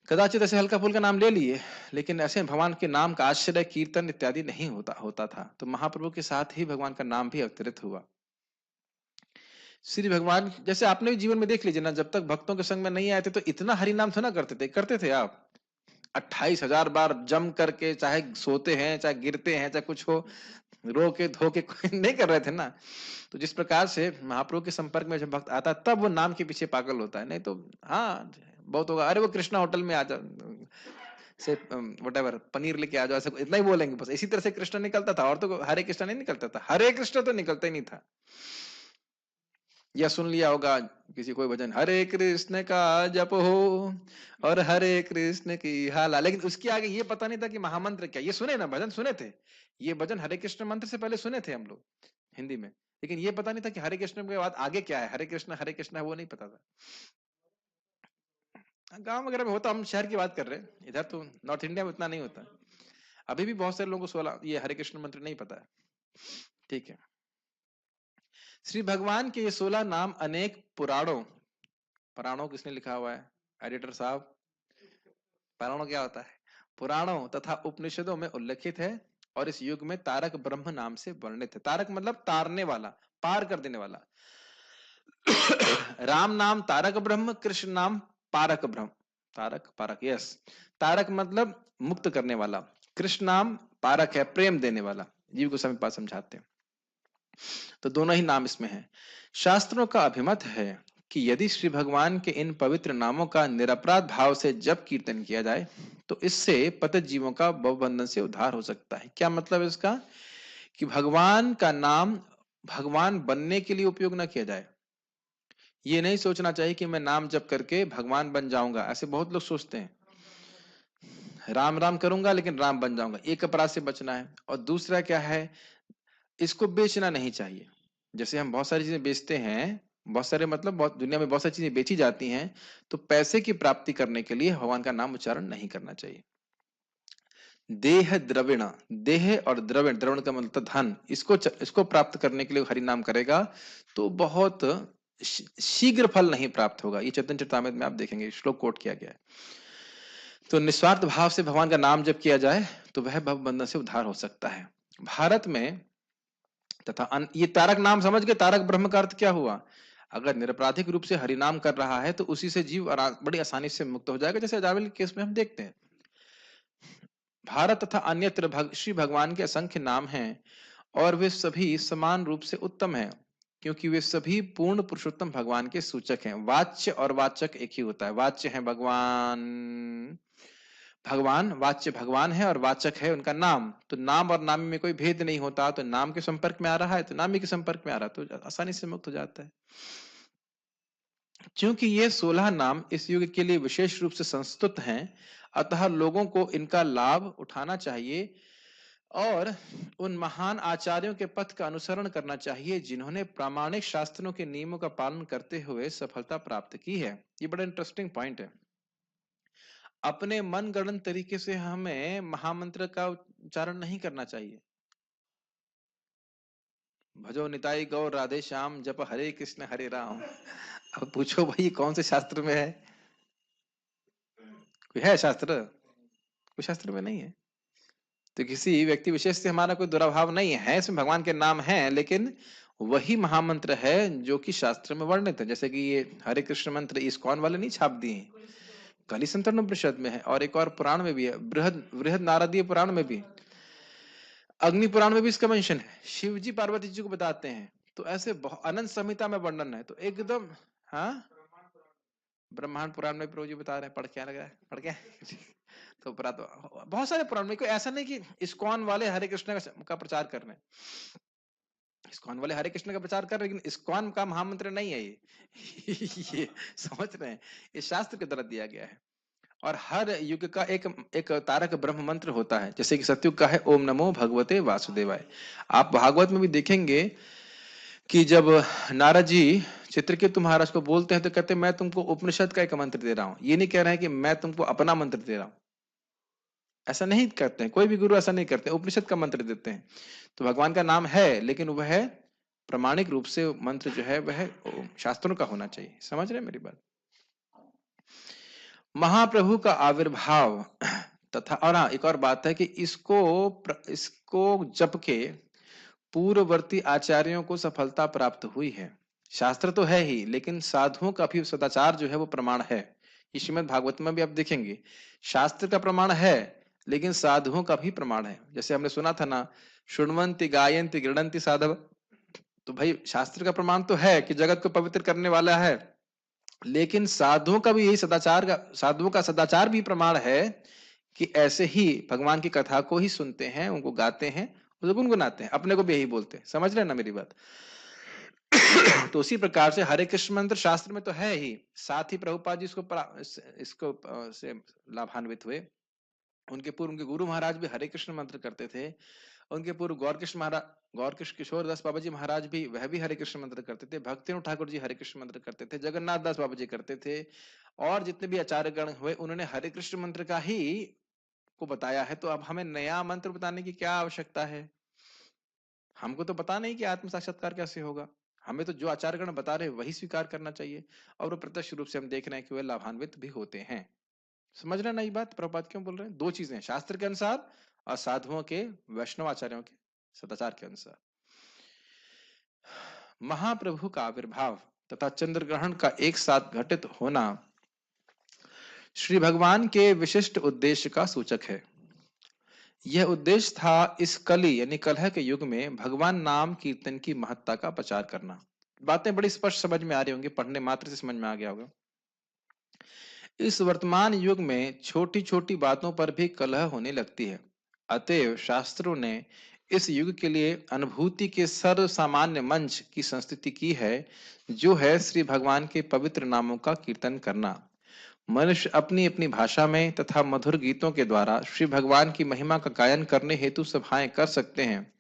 कदाचित ऐसे हल्का फुल्का नाम ले लिए, लेकिन ऐसे भगवान के नाम का आश्रय कीर्तन इत्यादि नहीं होता था। तो महाप्रभु के साथ ही भगवान का नाम भी अवतरित हुआ। श्री भगवान जैसे आपने भी जीवन में देख लीजिए ना, जब तक भक्तों के संग में नहीं आए थे तो इतना हरि नाम थोड़ा करते थे आप। 28,000 बार जम करके, चाहे सोते हैं, चाहे गिरते हैं, चाहे कुछ हो, रो के धो के कोई नहीं कर रहे थे ना। तो जिस प्रकार से महाप्रभु के संपर्क में जब भक्त आता है, तब वो नाम के पीछे पागल होता है। नहीं तो हाँ, बहुत होगा, अरे वो कृष्णा होटल में आ जा से व्हाटएवर पनीर लेके आ जाओ, ऐसा इतना ही बोलेंगे बस। इसी तरह से कृष्ण निकलता था, और तो हरे कृष्ण नहीं निकलता था। हरे कृष्ण तो निकलता ही नहीं था। या सुन लिया होगा किसी कोई भजन, हरे कृष्ण का जप हो और हरे कृष्ण की हाला, लेकिन उसके आगे ये पता नहीं था कि महामंत्र क्या। ये सुने ना, भजन सुने थे, ये भजन हरे कृष्ण मंत्र से पहले सुने थे हम लोग हिंदी में, लेकिन ये पता नहीं था कि हरे कृष्ण के बाद आगे क्या है, हरे कृष्ण है वो नहीं पता था। गांव वगैरह में होता, हम शहर की बात कर रहे हैं, इधर तो नॉर्थ इंडिया में उतना नहीं होता। अभी भी बहुत सारे लोगों को 16 ये हरे कृष्ण मंत्र नहीं पता है। ठीक है। श्री भगवान के ये 16 नाम अनेक पुराणों, पुराणों किसने लिखा हुआ है एडिटर साहब? पुराणों क्या होता है? पुराणों तथा उपनिषदों में उल्लेखित है और इस युग में तारक ब्रह्म नाम से वर्णित है। तारक मतलब तारने वाला, पार कर देने वाला। राम नाम तारक ब्रह्म, कृष्ण नाम पारक ब्रह्म। Tarak park, yes. तारक मतलब मुक्त करने वाला, कृष्ण नाम पारक है, प्रेम देने वाला। जीव को समय पास समझाते हैं, तो दोनों ही नाम इसमें है। शास्त्रों का अभिमत है कि यदि श्री भगवान के इन पवित्र नामों का निरपराध भाव से जप कीर्तन किया जाए तो इससे पतित जीवों का भवबंधन से उद्धार हो सकता है। क्या मतलब है इसका? कि भगवान का नाम भगवान बनने के लिए उपयोग ना किया जाए। ये नहीं सोचना चाहिए कि मैं नाम जप करके भगवान बन जाऊंगा, ऐसे बहुत लोग सोचते हैं। राम राम करूंगा लेकिन राम बन जाऊंगा, एक अपराध से बचना है। और दूसरा क्या है, इसको बेचना नहीं चाहिए। जैसे हम बहुत सारी चीजें बेचते हैं, बहुत सारे मतलब बहुत दुनिया में बहुत सारी चीजें बेची जाती हैं, तो पैसे की प्राप्ति करने के लिए भगवान का नाम उच्चारण नहीं करना चाहिए। देह द्रविण, देह और द्रविण, द्रविण का मतलब धन, इसको प्राप्त करने के लिए हरि नाम करेगा तो बहुत शीघ्र फल नहीं प्राप्त होगा। ये चैतन्य चरितामृत में आप देखेंगे, श्लोक कोट किया गया है। तो निस्वार्थ भाव से भगवान का नाम जब किया जाए तो वह भव बंधन से उद्धार हो सकता है। भारत में तथा ये तारक नाम समझ गए, तारक ब्रह्म का अर्थ क्या हुआ? अगर निरपराधिक रूप से हरिनाम कर रहा है तो उसी से जीव बड़ी आसानी से मुक्त हो जाएगा, जैसे अजामिल के केस में हम देखते हैं। भारत तथा अन्यत्र श्री भगवान के असंख्य नाम हैं और वे सभी समान रूप से उत्तम हैं, क्योंकि वे सभी पूर्ण पुरुषोत्तम भगवान के सूचक हैं। वाच्य और वाचक एक ही होता है। वाच्य है भगवान, भगवान वाच्य भगवान है और वाचक है उनका नाम। तो नाम और नामी में कोई भेद नहीं होता, तो नाम के संपर्क में आ रहा है तो नामी के संपर्क में आ रहा है, तो आसानी से मुक्त हो जाता है। क्योंकि ये 16 नाम इस युग के लिए विशेष रूप से संस्तुत हैं, अतः लोगों को इनका लाभ उठाना चाहिए और उन महान आचार्यों के पथ का अनुसरण करना चाहिए जिन्होंने प्रामाणिक शास्त्रों के नियमों का पालन करते हुए सफलता प्राप्त की है। ये बड़ा इंटरेस्टिंग पॉइंट है। अपने मनगढ़ंत तरीके से हमें महामंत्र का उच्चारण नहीं करना चाहिए। भजो निताई गौर राधे श्याम, जप हरे कृष्ण हरे राम। अब पूछो भाई कौन से शास्त्र में है? कोई है शास्त्र? कोई शास्त्र में नहीं है। तो किसी व्यक्ति विशेष से हमारा कोई दुराभाव नहीं है, इसमें भगवान के नाम हैं, लेकिन वही महामंत्र है जो कि शास्त्र में वर्णित है। जैसे कि ये हरे कृष्ण मंत्र इस्कॉन वाले नहीं छाप दिए हैं, कली संतरण उपनिषद में है और एक और पुराण में भी है, बृहद बृहद नारदीय पुराण में भी, अग्नि पुराण में भी इसका मेंशन है। शिव जी पार्वती जी को बताते हैं, तो ऐसे अनंत संहिता में वर्णन है, तो एकदम। हाँ, ब्रह्मांड पुराण में प्रभु जी बता रहे हैं, पढ़ क्या लग रहा है, पढ़ क्या तो बहुत सारे पुराण में, कोई ऐसा नहीं कि इस्कॉन वाले हरे कृष्ण का प्रचार कर रहे हैं। इस्कॉन वाले हरे कृष्ण का प्रचार कर रहे हैं, लेकिन इस्कॉन का महामंत्र नहीं है ये ये समझ रहे हैं, ये शास्त्र के द्वारा दिया गया है। और हर युग का एक एक तारक ब्रह्म मंत्र होता है। जैसे कि सतयुग का है ओम नमो भगवते वासुदेवाय। आप भागवत में भी देखेंगे कि जब नारद जी चित्रकेतु महाराज को बोलते हैं तो कहते हैं मैं तुमको उपनिषद का एक मंत्र दे रहा हूं, ये नहीं कह रहे हैं कि मैं तुमको अपना मंत्र दे रहा हूं। ऐसा नहीं करते हैं, कोई भी गुरु ऐसा नहीं करते, उपनिषद का मंत्र देते हैं। तो भगवान का नाम है लेकिन वह प्रामाणिक रूप से मंत्र जो है वह शास्त्रों का होना चाहिए। समझ रहे हैं मेरी बात? महाप्रभु का आविर्भाव तथा, और हाँ एक और बात है कि इसको जप के पूर्ववर्ती आचार्यों को सफलता प्राप्त हुई है। शास्त्र तो है ही, लेकिन साधुओं का भी सदाचार जो है वो प्रमाण है। ये श्रीमद् भागवत में भी आप देखेंगे, शास्त्र का प्रमाण है लेकिन साधुओं का भी प्रमाण है। जैसे हमने सुना था ना, शुण्वन्ति गायन्ति गृणन्ति साधव। तो भाई शास्त्र का प्रमाण तो है कि जगत को पवित्र करने वाला है, लेकिन साधुओं का भी यही साधुओं का सदाचार भी प्रमाण है कि ऐसे ही भगवान की कथा को ही सुनते हैं, उनको गाते हैं, उसे गुनगुनाते हैं, अपने को भी यही बोलते हैं। समझ रहे हैं ना मेरी बात? तो उसी प्रकार से हरे कृष्ण मंत्र शास्त्र में तो है ही, साथ ही प्रभुपाद जी इसको से लाभान्वित हुए। उनके पूर्व उनके गुरु महाराज भी हरे कृष्ण मंत्र करते थे उनके पूर्व गौरकृष्ण किशोर दास बाबा जी महाराज भी, वह भी हरे कृष्ण मंत्र करते थे। भक्तिनाथ ठाकुर जी हरे कृष्ण मंत्र करते थे। जगन्नाथ दास बाबा जी करते थे। और जितने भी आचार्यगण हुए उन्होंने हरे कृष्ण मंत्र का ही को बताया है। तो अब हमें नया मंत्र बताने की क्या आवश्यकता है? हमको तो पता नहीं कि आत्म साक्षात्कार कैसे होगा। हमें तो जो आचार्यगण बता रहे वही स्वीकार करना चाहिए, और वो प्रत्यक्ष रूप से हम देख रहे हैं कि वे लाभान्वित भी होते हैं। समझ रहे ना ये बात प्रभुपाद क्यों बोल रहे हैं? दो चीजें, शास्त्र के अनुसार और साधुओं के, वैष्णव आचार्यों के सदाचार के अनुसार। महाप्रभु का आविर्भाव तथा चंद्र ग्रहण का एक साथ घटित होना श्री भगवान के विशिष्ट उद्देश्य का सूचक है। यह उद्देश्य था इस कली यानी कलह के युग में भगवान नाम कीर्तन की महत्ता का प्रचार करना। बातें बड़ी स्पष्ट समझ में आ रही होंगी, पढ़ने मात्र से समझ में आ गया होगा। इस वर्तमान युग में छोटी छोटी बातों पर भी कलह होने लगती है। अतएव शास्त्रों ने इस युग के लिए अनुभूति के सर्व सामान्य मंच की संस्तुति की है, जो है श्री भगवान के पवित्र नामों का कीर्तन करना। मनुष्य अपनी अपनी भाषा में तथा मधुर गीतों के द्वारा श्री भगवान की महिमा का गायन करने हेतु सभाएं कर सकते हैं,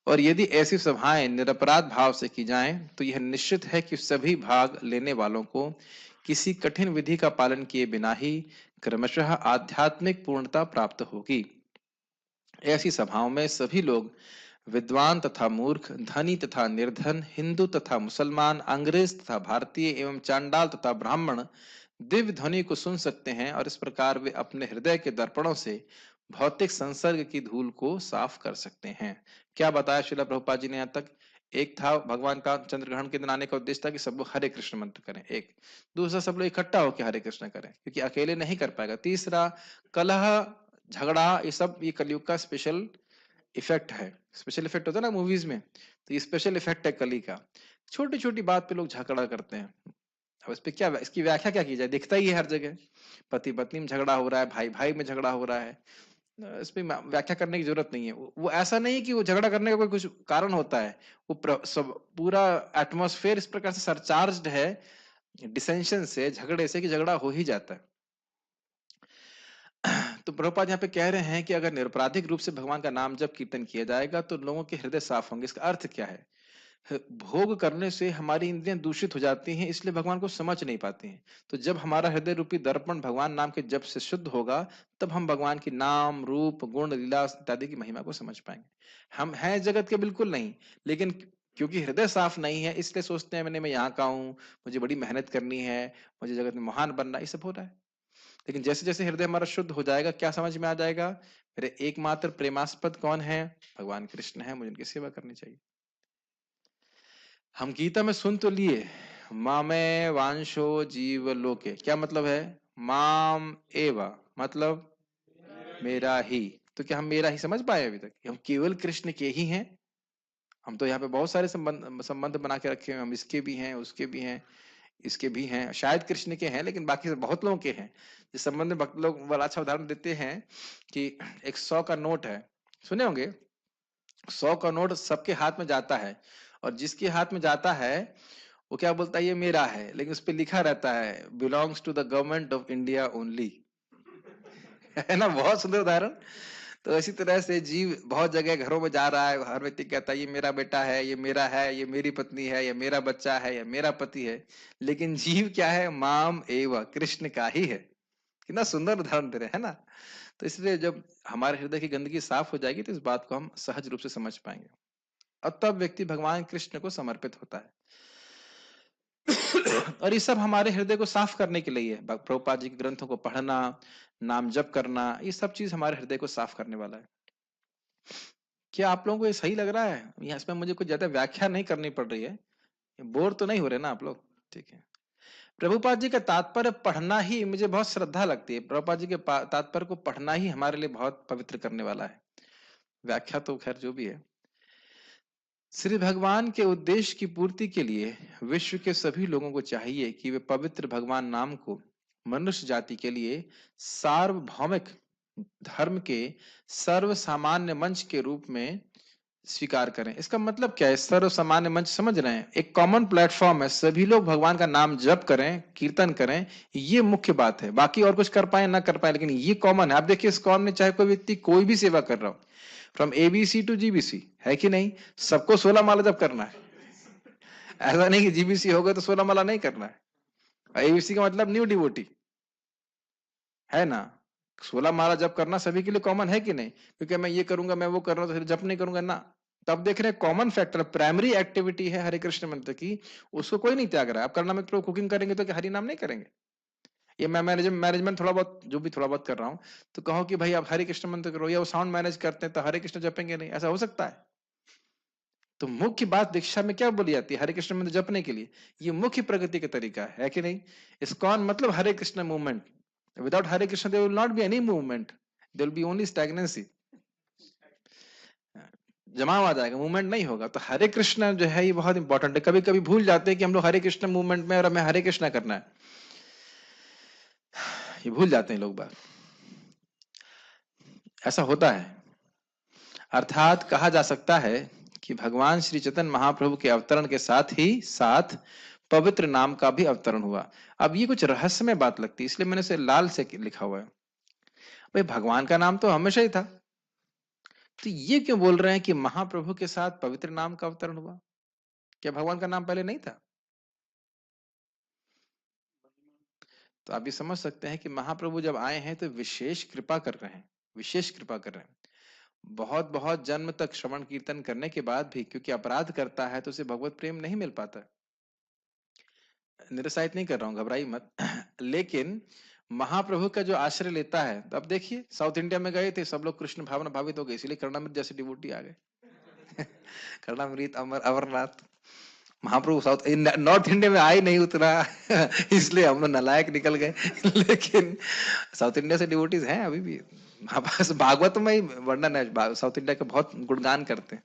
और यदि ऐसी सभाएं निरपराध भाव से की जाएं तो यह निश्चित है कि सभी भाग लेने वालों को किसी कठिन विधि का पालन किए बिना ही क्रमशः आध्यात्मिक पूर्णता प्राप्त होगी। ऐसी सभाओं में सभी लोग, विद्वान तथा मूर्ख, धनी तथा निर्धन, हिंदू तथा मुसलमान, अंग्रेज तथा भारतीय एवं चांडाल तथा ब्राह्मण दिव्य ध्वनि को सुन सकते हैं, और इस प्रकार वे अपने हृदय के दर्पणों से भौतिक संसर्ग की धूल को साफ कर सकते हैं। क्या बताया श्रील प्रभुपाद जी ने यहाँ तक? एक था भगवान का चंद्र ग्रहण के दिन आने का उद्देश्य था कि सब लोग हरे कृष्ण मंत्र करें। एक दूसरा, सब लोग इकट्ठा होकर हरे कृष्ण करें, क्योंकि अकेले नहीं कर पाएगा। तीसरा, कलह झगड़ा, ये सब ये कलयुग का स्पेशल इफेक्ट है। स्पेशल इफेक्ट होता है ना मूवीज में, तो ये स्पेशल इफेक्ट है कली का। छोटी छोटी बात पे लोग झगड़ा करते हैं। अब इस पे क्या, इसकी व्याख्या क्या की जाए? दिखता ही है हर जगह, पति पत्नी में झगड़ा हो रहा है, भाई भाई में झगड़ा हो रहा है। इस पे व्याख्या करने की जरूरत नहीं है। वो ऐसा नहीं कि वो झगड़ा करने का कोई कुछ कारण होता है। वो सब पूरा एटमॉस्फेयर इस प्रकार से सरचार्ज्ड है डिसेंशन से, झगड़े से, कि झगड़ा हो ही जाता है। तो प्रभुपाद यहाँ पे कह रहे हैं कि अगर निरपराधिक रूप से भगवान का नाम जब कीर्तन किया जाएगा तो लोगों के हृदय साफ होंगे। इसका अर्थ क्या है? भोग करने से हमारी इंद्रियां दूषित हो जाती हैं, इसलिए भगवान को समझ नहीं पाती हैं। तो जब हमारा हृदय रूपी दर्पण भगवान नाम के जप से शुद्ध होगा, तब हम भगवान की नाम, रूप, गुण, लीला इत्यादि की महिमा को समझ पाएंगे। हम हैं जगत के बिल्कुल नहीं, लेकिन क्योंकि हृदय साफ नहीं है, इसलिए सोचते हैं मैं यहाँ का हूँ, मुझे बड़ी मेहनत करनी है, मुझे जगत में महान बनना, ये सब हो रहा है। लेकिन जैसे जैसे हृदय हमारा शुद्ध हो जाएगा, क्या समझ में आ जाएगा? मेरे एकमात्र प्रेमास्पद कौन है? भगवान कृष्ण है, मुझे उनकी सेवा करनी चाहिए। हम गीता में सुन तो लिए, मामे वांशो जीव लोके, क्या मतलब है? माम एवा मतलब मेरा ही। तो क्या हम मेरा ही समझ पाए अभी तक? हम केवल कृष्ण के ही हैं? हम तो यहाँ पे बहुत सारे संबंध बना के रखे हैं। हम इसके भी हैं, उसके भी हैं, इसके भी हैं, शायद कृष्ण के हैं, लेकिन बाकी बहुत लोगों के हैं। इस संबंध में भक्त लोग बड़ा अच्छा उदाहरण देते हैं कि एक 100 का नोट है, सुने होंगे। 100 का नोट सबके हाथ में जाता है, और जिसके हाथ में जाता है वो क्या बोलता है? ये मेरा है, लेकिन उस पर लिखा रहता है belongs to the government of India only. है ना? बहुत सुंदर उदाहरण। तो इसी तरह से जीव बहुत जगह घरों में जा रहा है, हर व्यक्ति कहता है ये मेरा बेटा है, ये मेरा है, ये मेरी पत्नी है, ये मेरा बच्चा है, ये मेरा पति है। लेकिन जीव क्या है? माम एव, कृष्ण का ही है। कितना सुंदर उदाहरण दे रहे हैं ना? तो इसलिए जब हमारे हृदय की गंदगी साफ हो जाएगी तो इस बात को हम सहज रूप से समझ पाएंगे, और तब व्यक्ति भगवान कृष्ण को समर्पित होता है। और ये सब हमारे हृदय को साफ करने के लिए है। प्रभुपाद जी के ग्रंथों को पढ़ना, नाम जप करना, ये सब चीज हमारे हृदय को साफ करने वाला है। क्या आप लोगों को ये सही लग रहा है? यहाँ इसमें मुझे कुछ ज्यादा व्याख्या नहीं करनी पड़ रही है। बोर तो नहीं हो रहे ना आप लोग? ठीक है। प्रभुपाद जी का तात्पर्य पढ़ना ही मुझे बहुत श्रद्धा लगती है। प्रभुपाद जी के तात्पर्य को पढ़ना ही हमारे लिए बहुत पवित्र करने वाला है। व्याख्या तो खैर जो भी है। श्री भगवान के उद्देश्य की पूर्ति के लिए विश्व के सभी लोगों को चाहिए कि वे पवित्र भगवान नाम को मनुष्य जाति के लिए सार्वभौमिक धर्म के सर्व सामान्य मंच के रूप में स्वीकार करें। इसका मतलब क्या है? सर्व सामान्य मंच समझ रहे हैं? एक कॉमन प्लेटफॉर्म है, सभी लोग भगवान का नाम जप करें, कीर्तन करें, ये मुख्य बात है। बाकी और कुछ कर पाए ना कर पाए, लेकिन ये कॉमन है। आप देखिए, इस कॉमन में चाहे कोई व्यक्ति कोई भी सेवा कर रहा हो, फ्रॉम एबीसी टू जीबीसी, है कि नहीं? सबको 16 माला जप करना है। ऐसा नहीं कि जीबीसी हो गए तो 16 माला नहीं करना है। एबीसी का मतलब न्यू डिवोटी, है ना? 16 माला जप करना सभी के लिए कॉमन है कि नहीं? क्योंकि मैं ये करूंगा, मैं वो कर रहा हूं तो जप नहीं करूंगा ना। तब देख रहे हैं कॉमन फैक्टर, प्राइमरी एक्टिविटी है हरे कृष्ण मंत्र की, उसको कोई नहीं त्याग रहा है। आप करना में कुकिंग करेंगे तो क्या हरि नाम नहीं करेंगे? ये मैं मैनेजमेंट थोड़ा बहुत जो भी थोड़ा बहुत कर रहा हूँ, तो कहो कि भाई आप हरे कृष्ण मंत्र करो, या वो साउंड मैनेज करते हैं तो हरे कृष्ण जपेंगे नहीं, ऐसा हो सकता है? तो मुख्य बात दीक्षा में क्या बोली जाती है? हरे कृष्ण मंत्र जपने के लिए। ये मुख्य प्रगति का तरीका है कि नहीं? इस्कॉन मतलब Hare Krishna movement. Without Hare Krishna there will not be any movement, there will be only stagnancy. जमाव आ जाएगा, मूवमेंट नहीं होगा। तो हरे कृष्ण जो है ये बहुत इंपॉर्टेंट है। कभी कभी भूल जाते हैं कि हम लोग हरे कृष्ण मूवमेंट में और हमें हरे कृष्ण करना है, ये भूल जाते हैं लोग बात। ऐसा होता है। अर्थात कहा जा सकता है कि भगवान श्री चैतन्य महाप्रभु के अवतरण के साथ ही साथ पवित्र नाम का भी अवतरण हुआ। अब ये कुछ रहस्यमय बात लगती है, इसलिए मैंने इसे लाल से लिखा हुआ है। भाई भगवान का नाम तो हमेशा ही था, तो ये क्यों बोल रहे हैं कि महाप्रभु के साथ पवित्र नाम का अवतरण हुआ? क्या भगवान का नाम पहले नहीं था? तो आप ये समझ सकते हैं कि महाप्रभु जब आए हैं तो विशेष कृपा कर रहे हैं, विशेष कृपा कर रहे हैं। बहुत बहुत जन्म तक श्रवण कीर्तन करने के बाद भी क्योंकि अपराध करता है तो उसे भगवत प्रेम नहीं मिल पाता। निरुत्साहित नहीं कर रहा हूँ, घबराई मत। लेकिन महाप्रभु का जो आश्रय लेता है, तो अब देखिए साउथ इंडिया में गए थे सब लोग, कृष्ण भावना भावित हो गए, इसलिए कर्णामृत जैसे डिवोटी आ गए। कर्णामृत, अमर, अमरनाथ। महाप्रभु साउथ नॉर्थ इंडिया में आई नहीं उतरा, इसलिए हम लोग नालायक निकल गए। लेकिन साउथ इंडिया से डिवोटीज हैं अभी भी। बस भागवत में ही वर्णन है, साउथ इंडिया का बहुत गुणगान करते हैं।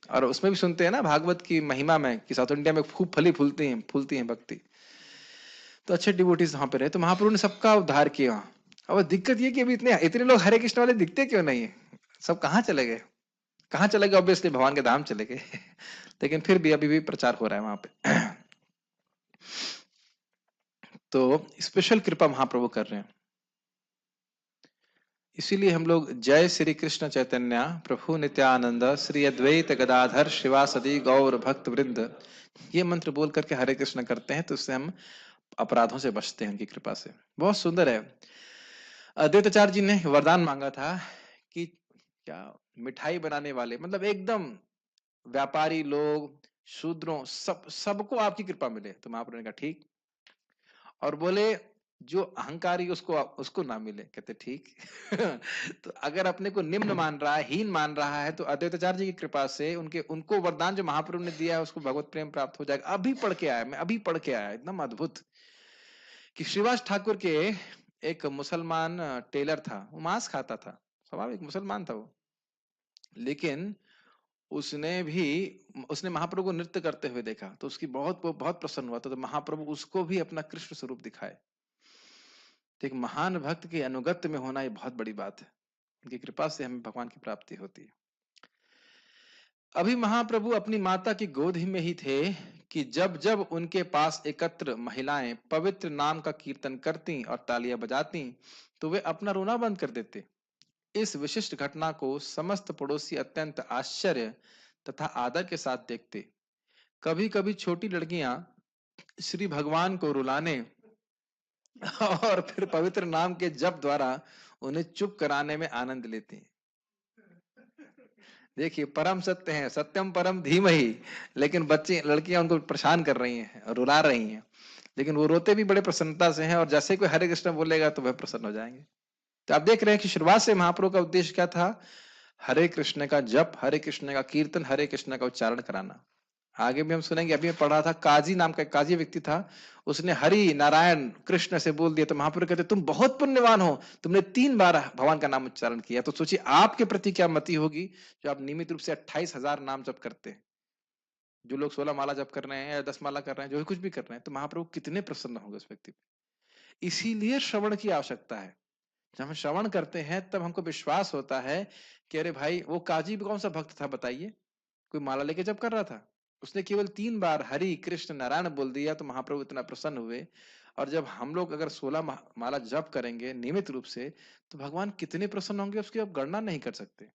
और उसमें भी सुनते हैं ना भागवत की महिमा में कि साउथ इंडिया में खूब फूलती हैं भक्ति। तो अच्छे डिवोटीज वहां पे रहे, तो महाप्रभु ने सबका उद्धार किया। अब दिक्कत ये कि अभी इतने इतने लोग हरे कृष्ण वाले दिखते क्यों नहीं है? सब कहाँ चले गए? कहाँ चले गए? ऑब्वियसली भगवान के धाम चले गए। लेकिन फिर भी अभी भी प्रचार हो रहा है वहां पे। तो स्पेशल कृपा महाप्रभु कर रहे हैं। इसीलिए हम लोग जय श्री कृष्ण चैतन्य प्रभु नित्यानंद श्री अद्वैत गदाधर शिवासदि गौर भक्त वृंद, ये मंत्र बोल करके हरे कृष्ण करते हैं, तो उससे हम अपराधों से बचते हैं उनकी कृपा से। बहुत सुंदर है। अद्वैताचार्य जी ने वरदान मांगा था कि क्या, मिठाई बनाने वाले मतलब एकदम व्यापारी लोग, शूद्रों, सबको आपकी कृपा मिले। तो महाप्रभु ने कहा ठीक। और बोले जो अहंकारी उसको उसको ना मिले, कहते ठीक। तो अगर अपने को निम्न मान रहा है, हीन मान रहा है, तो अद्वैताचार्य जी की कृपा से उनके उनको वरदान जो महाप्रभु ने दिया है उसको भगवत प्रेम प्राप्त हो जाएगा। अभी पढ़ के आया, मैं अभी पढ़ के आया, एकदम अद्भुत। कि श्रीवास ठाकुर के एक मुसलमान टेलर था, वो मांस खाता था, स्वाभाविक मुसलमान था वो। लेकिन उसने महाप्रभु को नृत्य करते हुए देखा, तो उसकी बहुत प्रसन्न हुआ, तो महाप्रभु उसको भी अपना कृष्ण स्वरूप दिखाए। तो एक महान भक्त के अनुगत्य में होना ये बहुत बड़ी बात है। उनकी कृपा से हमें भगवान की प्राप्ति होती है। अभी महाप्रभु अपनी माता की गोद ही में ही थे कि जब जब उनके पास एकत्र महिलाएं पवित्र नाम का कीर्तन करती और तालियां बजाती, तो वे अपना रोना बंद कर देते। इस विशिष्ट घटना को समस्त पड़ोसी अत्यंत आश्चर्य तथा आदर के साथ देखते। कभी कभी छोटी लड़कियां श्री भगवान को रुलाने और फिर पवित्र नाम के जप द्वारा उन्हें चुप कराने में आनंद लेती। देखिए परम सत्य है, सत्यम परम धीमहि। लेकिन बच्चे लड़कियां उनको परेशान कर रही हैं, रुला रही हैं, लेकिन वो रोते भी बड़े प्रसन्नता से हैं, और जैसे कोई हरे कृष्ण बोलेगा तो वह प्रसन्न हो जाएंगे। तो आप देख रहे हैं कि शुरुआत से महाप्रभु का उद्देश्य क्या था? हरे कृष्ण का जप, हरे कृष्ण का कीर्तन, हरे कृष्ण का उच्चारण कराना। आगे भी हम सुनेंगे, अभी मैं पढ़ा था, काजी नाम का एक काजी व्यक्ति था, उसने हरि नारायण कृष्ण से बोल दिया, तो महाप्रभु कहते तुम बहुत पुण्यवान हो, तुमने 3 बार भगवान का नाम उच्चारण किया। तो सोचिए आपके प्रति क्या मति होगी जो आप नियमित रूप से 28,000 नाम जप करते हैं। जो लोग 16 माला जप कर रहे हैं या 10 माला कर रहे हैं, जो भी कुछ भी कर रहे हैं, तो महाप्रभु कितने प्रसन्न होंगे उस व्यक्ति पे। इसीलिए श्रवण की आवश्यकता है। जब हम श्रवण करते हैं तब हमको विश्वास होता है कि अरे भाई वो काजी भी कौन सा भक्त था बताइए, कोई माला लेके जप कर रहा था, उसने केवल 3 बार हरि कृष्ण नारायण बोल दिया तो महाप्रभु इतना प्रसन्न हुए। और जब हम लोग अगर 16 माला जप करेंगे नियमित रूप से, तो भगवान कितने प्रसन्न होंगे उसकी आप गणना नहीं कर सकते।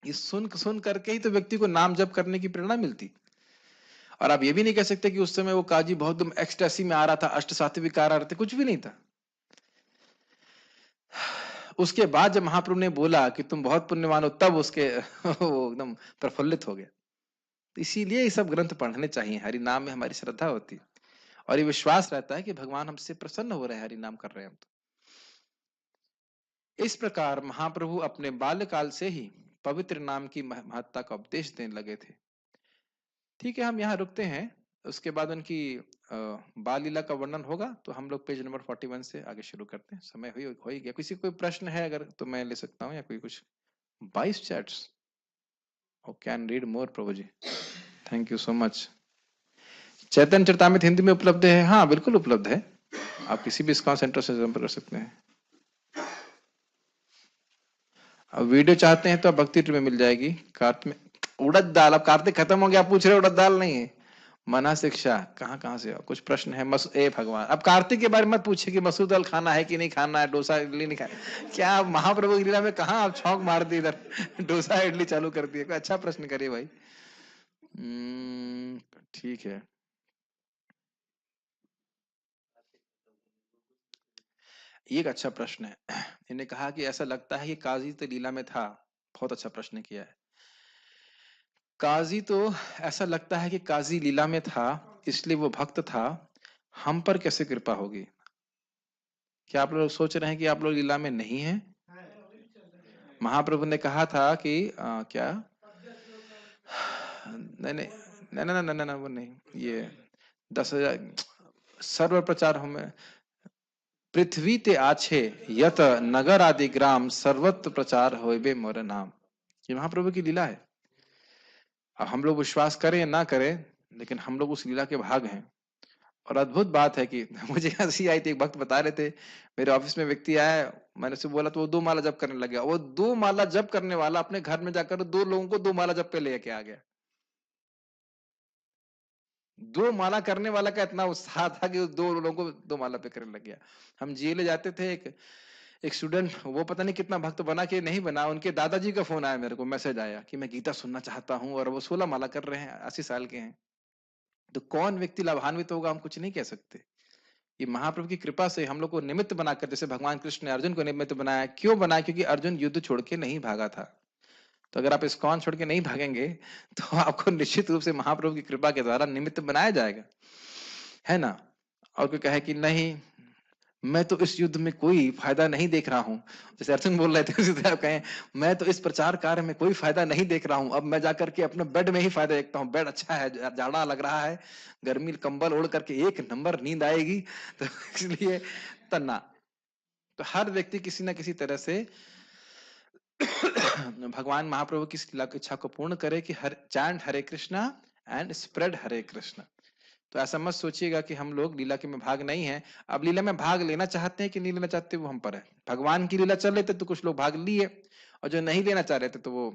ये सुन सुन करके ही तो व्यक्ति को नाम जप करने की प्रेरणा मिलती। और आप ये भी नहीं कह सकते कि उस समय वो काजी बहुत एकदम एक्सटेसी में आ रहा था, अष्ट सात्विकार आ रहे थे, कुछ भी नहीं था। उसके बाद जब महाप्रभु ने बोला कि तुम बहुत पुण्यवान हो, तब उसके वो एकदम प्रफुल्लित हो गया। तो इसीलिए ये सब ग्रंथ पढ़ने चाहिए। हरि नाम में हमारी श्रद्धा होती है और ये विश्वास रहता है कि भगवान हमसे प्रसन्न हो रहे हैं, हरि नाम कर रहे हैं हम तो। इस प्रकार महाप्रभु अपने बाल्यकाल से ही पवित्र नाम की महत्ता का उपदेश देने लगे थे। ठीक है, हम यहाँ रुकते हैं। उसके बाद उनकी बाल लीला का वर्णन होगा, तो हम लोग पेज नंबर 41 से आगे शुरू करते हैं। समय हो ही गया। किसी कोई प्रश्न है अगर तो मैं ले सकता हूँ, या कोई कुछ 22 chats. Oh can read more प्रभु जी, thank you so much. Chaitanya Charitamrita Hindi में उपलब्ध है? हाँ बिल्कुल उपलब्ध है, आप किसी भी इस्कॉन सेंटर से संपर्क कर सकते हैं। अब वीडियो चाहते हैं तो आप भक्ति ट्री में मिल जाएगी। कार्त में उड़द दाल, अब कार्तिक खत्म हो गया, आप पूछ रहे उड़द दाल नहीं है। मना शिक्षा कहाँ से कुछ प्रश्न है? ए भगवान, अब कार्तिक के बारे में मत पूछे कि मसूर दाल खाना है कि नहीं खाना है, डोसा इडली नहीं खाना। क्या महाप्रभु की लीला में कहाँ आप छौंक मार दी इधर डोसा इडली चालू कर दिए? कोई अच्छा प्रश्न करिए भाई। ठीक है, ये एक अच्छा प्रश्न है। इन्हें कहा कि ऐसा लगता है कि काजी तो लीला में था। बहुत अच्छा प्रश्न किया है। काजी तो ऐसा लगता है कि काजी लीला में था, इसलिए वो भक्त था। हम पर कैसे कृपा होगी? क्या आप लोग सोच रहे हैं कि आप लोग लीला में नहीं हैं? महाप्रभु ने कहा था कि क्या, नहीं नहीं नहीं नहीं नहीं नहीं, वो नहीं, ये 10,000 सर्व प्रचार हमें पृथ्वी ते आछे यत नगर आदि ग्राम सर्वत्र प्रचार होइबे मोर नाम। ये महाप्रभु की लीला है। अब हम लोग विश्वास करें या ना करें, लेकिन हम लोग उस लीला के भाग हैं। और अद्भुत बात है कि मुझे हंसी आई थी, एक भक्त बता रहे थे, मेरे ऑफिस में व्यक्ति आया, मैंने उसे बोला तो वो 2 माला जप करने लग गया। वो 2 माला जप करने वाला अपने घर में जाकर 2 लोगों को 2 माला जप पे लेके आ गया। 2 माला करने वाला का इतना उत्साह था कि 2 लोगों को 2 माला पे करने लग गया। हम जीएलए जाते थे, एक स्टूडेंट, वो पता नहीं कितना भक्त बना कि नहीं बना, उनके दादाजी का फोन आया, मेरे को मैसेज आया कि मैं गीता सुनना चाहता हूँ, और वो 16 माला कर रहे हैं, 80 साल के हैं। तो कौन व्यक्ति लाभान्वित होगा हम कुछ नहीं कह सकते। ये महाप्रभु की कृपा से हम लोग को निमित्त बनाकर, जैसे भगवान कृष्ण ने अर्जुन को निमित्त बनाया। क्यों बनाया? क्योंकि अर्जुन युद्ध छोड़ के नहीं भागा था। तो अगर आप इस्कॉन छोड़ के नहीं भागेंगे तो आपको निश्चित रूप से महाप्रभु की कृपा के द्वारा निमित्त बनाया जाएगा, है ना। और कोई कहे कि नहीं, मैं तो इस युद्ध में कोई फायदा नहीं देख रहा हूं, जैसे अर्जुन बोल रहे थे, उसी तरह आप कहें मैं तो इस प्रचार कार्य में कोई फायदा नहीं देख रहा हूं, अब मैं जाकर के अपने बेड में ही फायदा देखता हूं। बेड अच्छा है, जाड़ा लग रहा है, गर्मी कंबल ओढ़ करके 1 नंबर नींद आएगी, तो इसलिए तना। तो हर व्यक्ति किसी ना किसी तरह से भगवान महाप्रभु की इच्छा को पूर्ण करे कि हर chant Hare Krishna and spread Hare Krishna. तो ऐसा मत सोचिएगा कि हम लोग लीला के में भाग नहीं है। अब लीला में भाग लेना चाहते हैं कि नहीं लेना चाहते, वो हम पर है। भगवान की लीला चल रही थी तो कुछ लोग भाग लिए, और जो नहीं लेना चाह रहे थे तो वो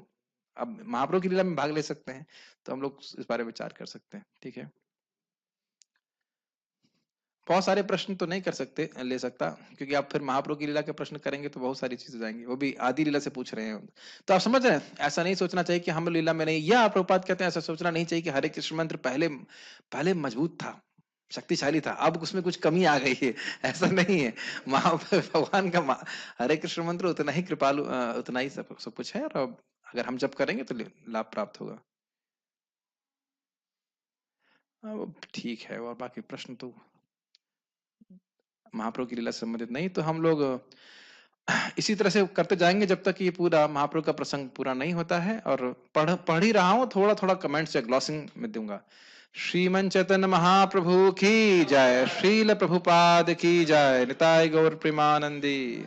अब महाप्रभु की लीला में भाग ले सकते हैं। तो हम लोग इस बारे में विचार कर सकते हैं। ठीक है, बहुत सारे प्रश्न तो नहीं कर सकते, ले सकता, क्योंकि आप फिर महाप्रभु की लीला के प्रश्न करेंगे तो बहुत सारी चीजें जाएंगी, वो भी आदि लीला से पूछ रहे हैं। तो आप समझ रहे हैं, ऐसा नहीं सोचना चाहिए कि हम लीला में नहीं, या आप प्रभुपाद कहते हैं ऐसा सोचना नहीं चाहिए कि हरे कृष्ण मंत्र पहले पहले मजबूत था, शक्तिशाली था, अब उसमें कुछ कमी आ गई है। ऐसा नहीं है। भगवान का हरे कृष्ण मंत्र उतना ही कृपालु, उतना ही सब कुछ है, और अगर हम जब करेंगे तो लाभ प्राप्त होगा। ठीक है, और बाकी प्रश्न तो महाप्रभु की लीला से संबंधित नहीं, तो हम लोग इसी तरह से करते जाएंगे जब तक ये पूरा महाप्रभु का प्रसंग पूरा नहीं होता है। और पढ़ ही रहा हूँ, थोड़ा थोड़ा कमेंट्स या ग्लॉसिंग में दूंगा। श्रीमन चैतन्य महाप्रभु की जय, श्रील प्रभुपाद की जय, निताय गौर प्रेमानंदी।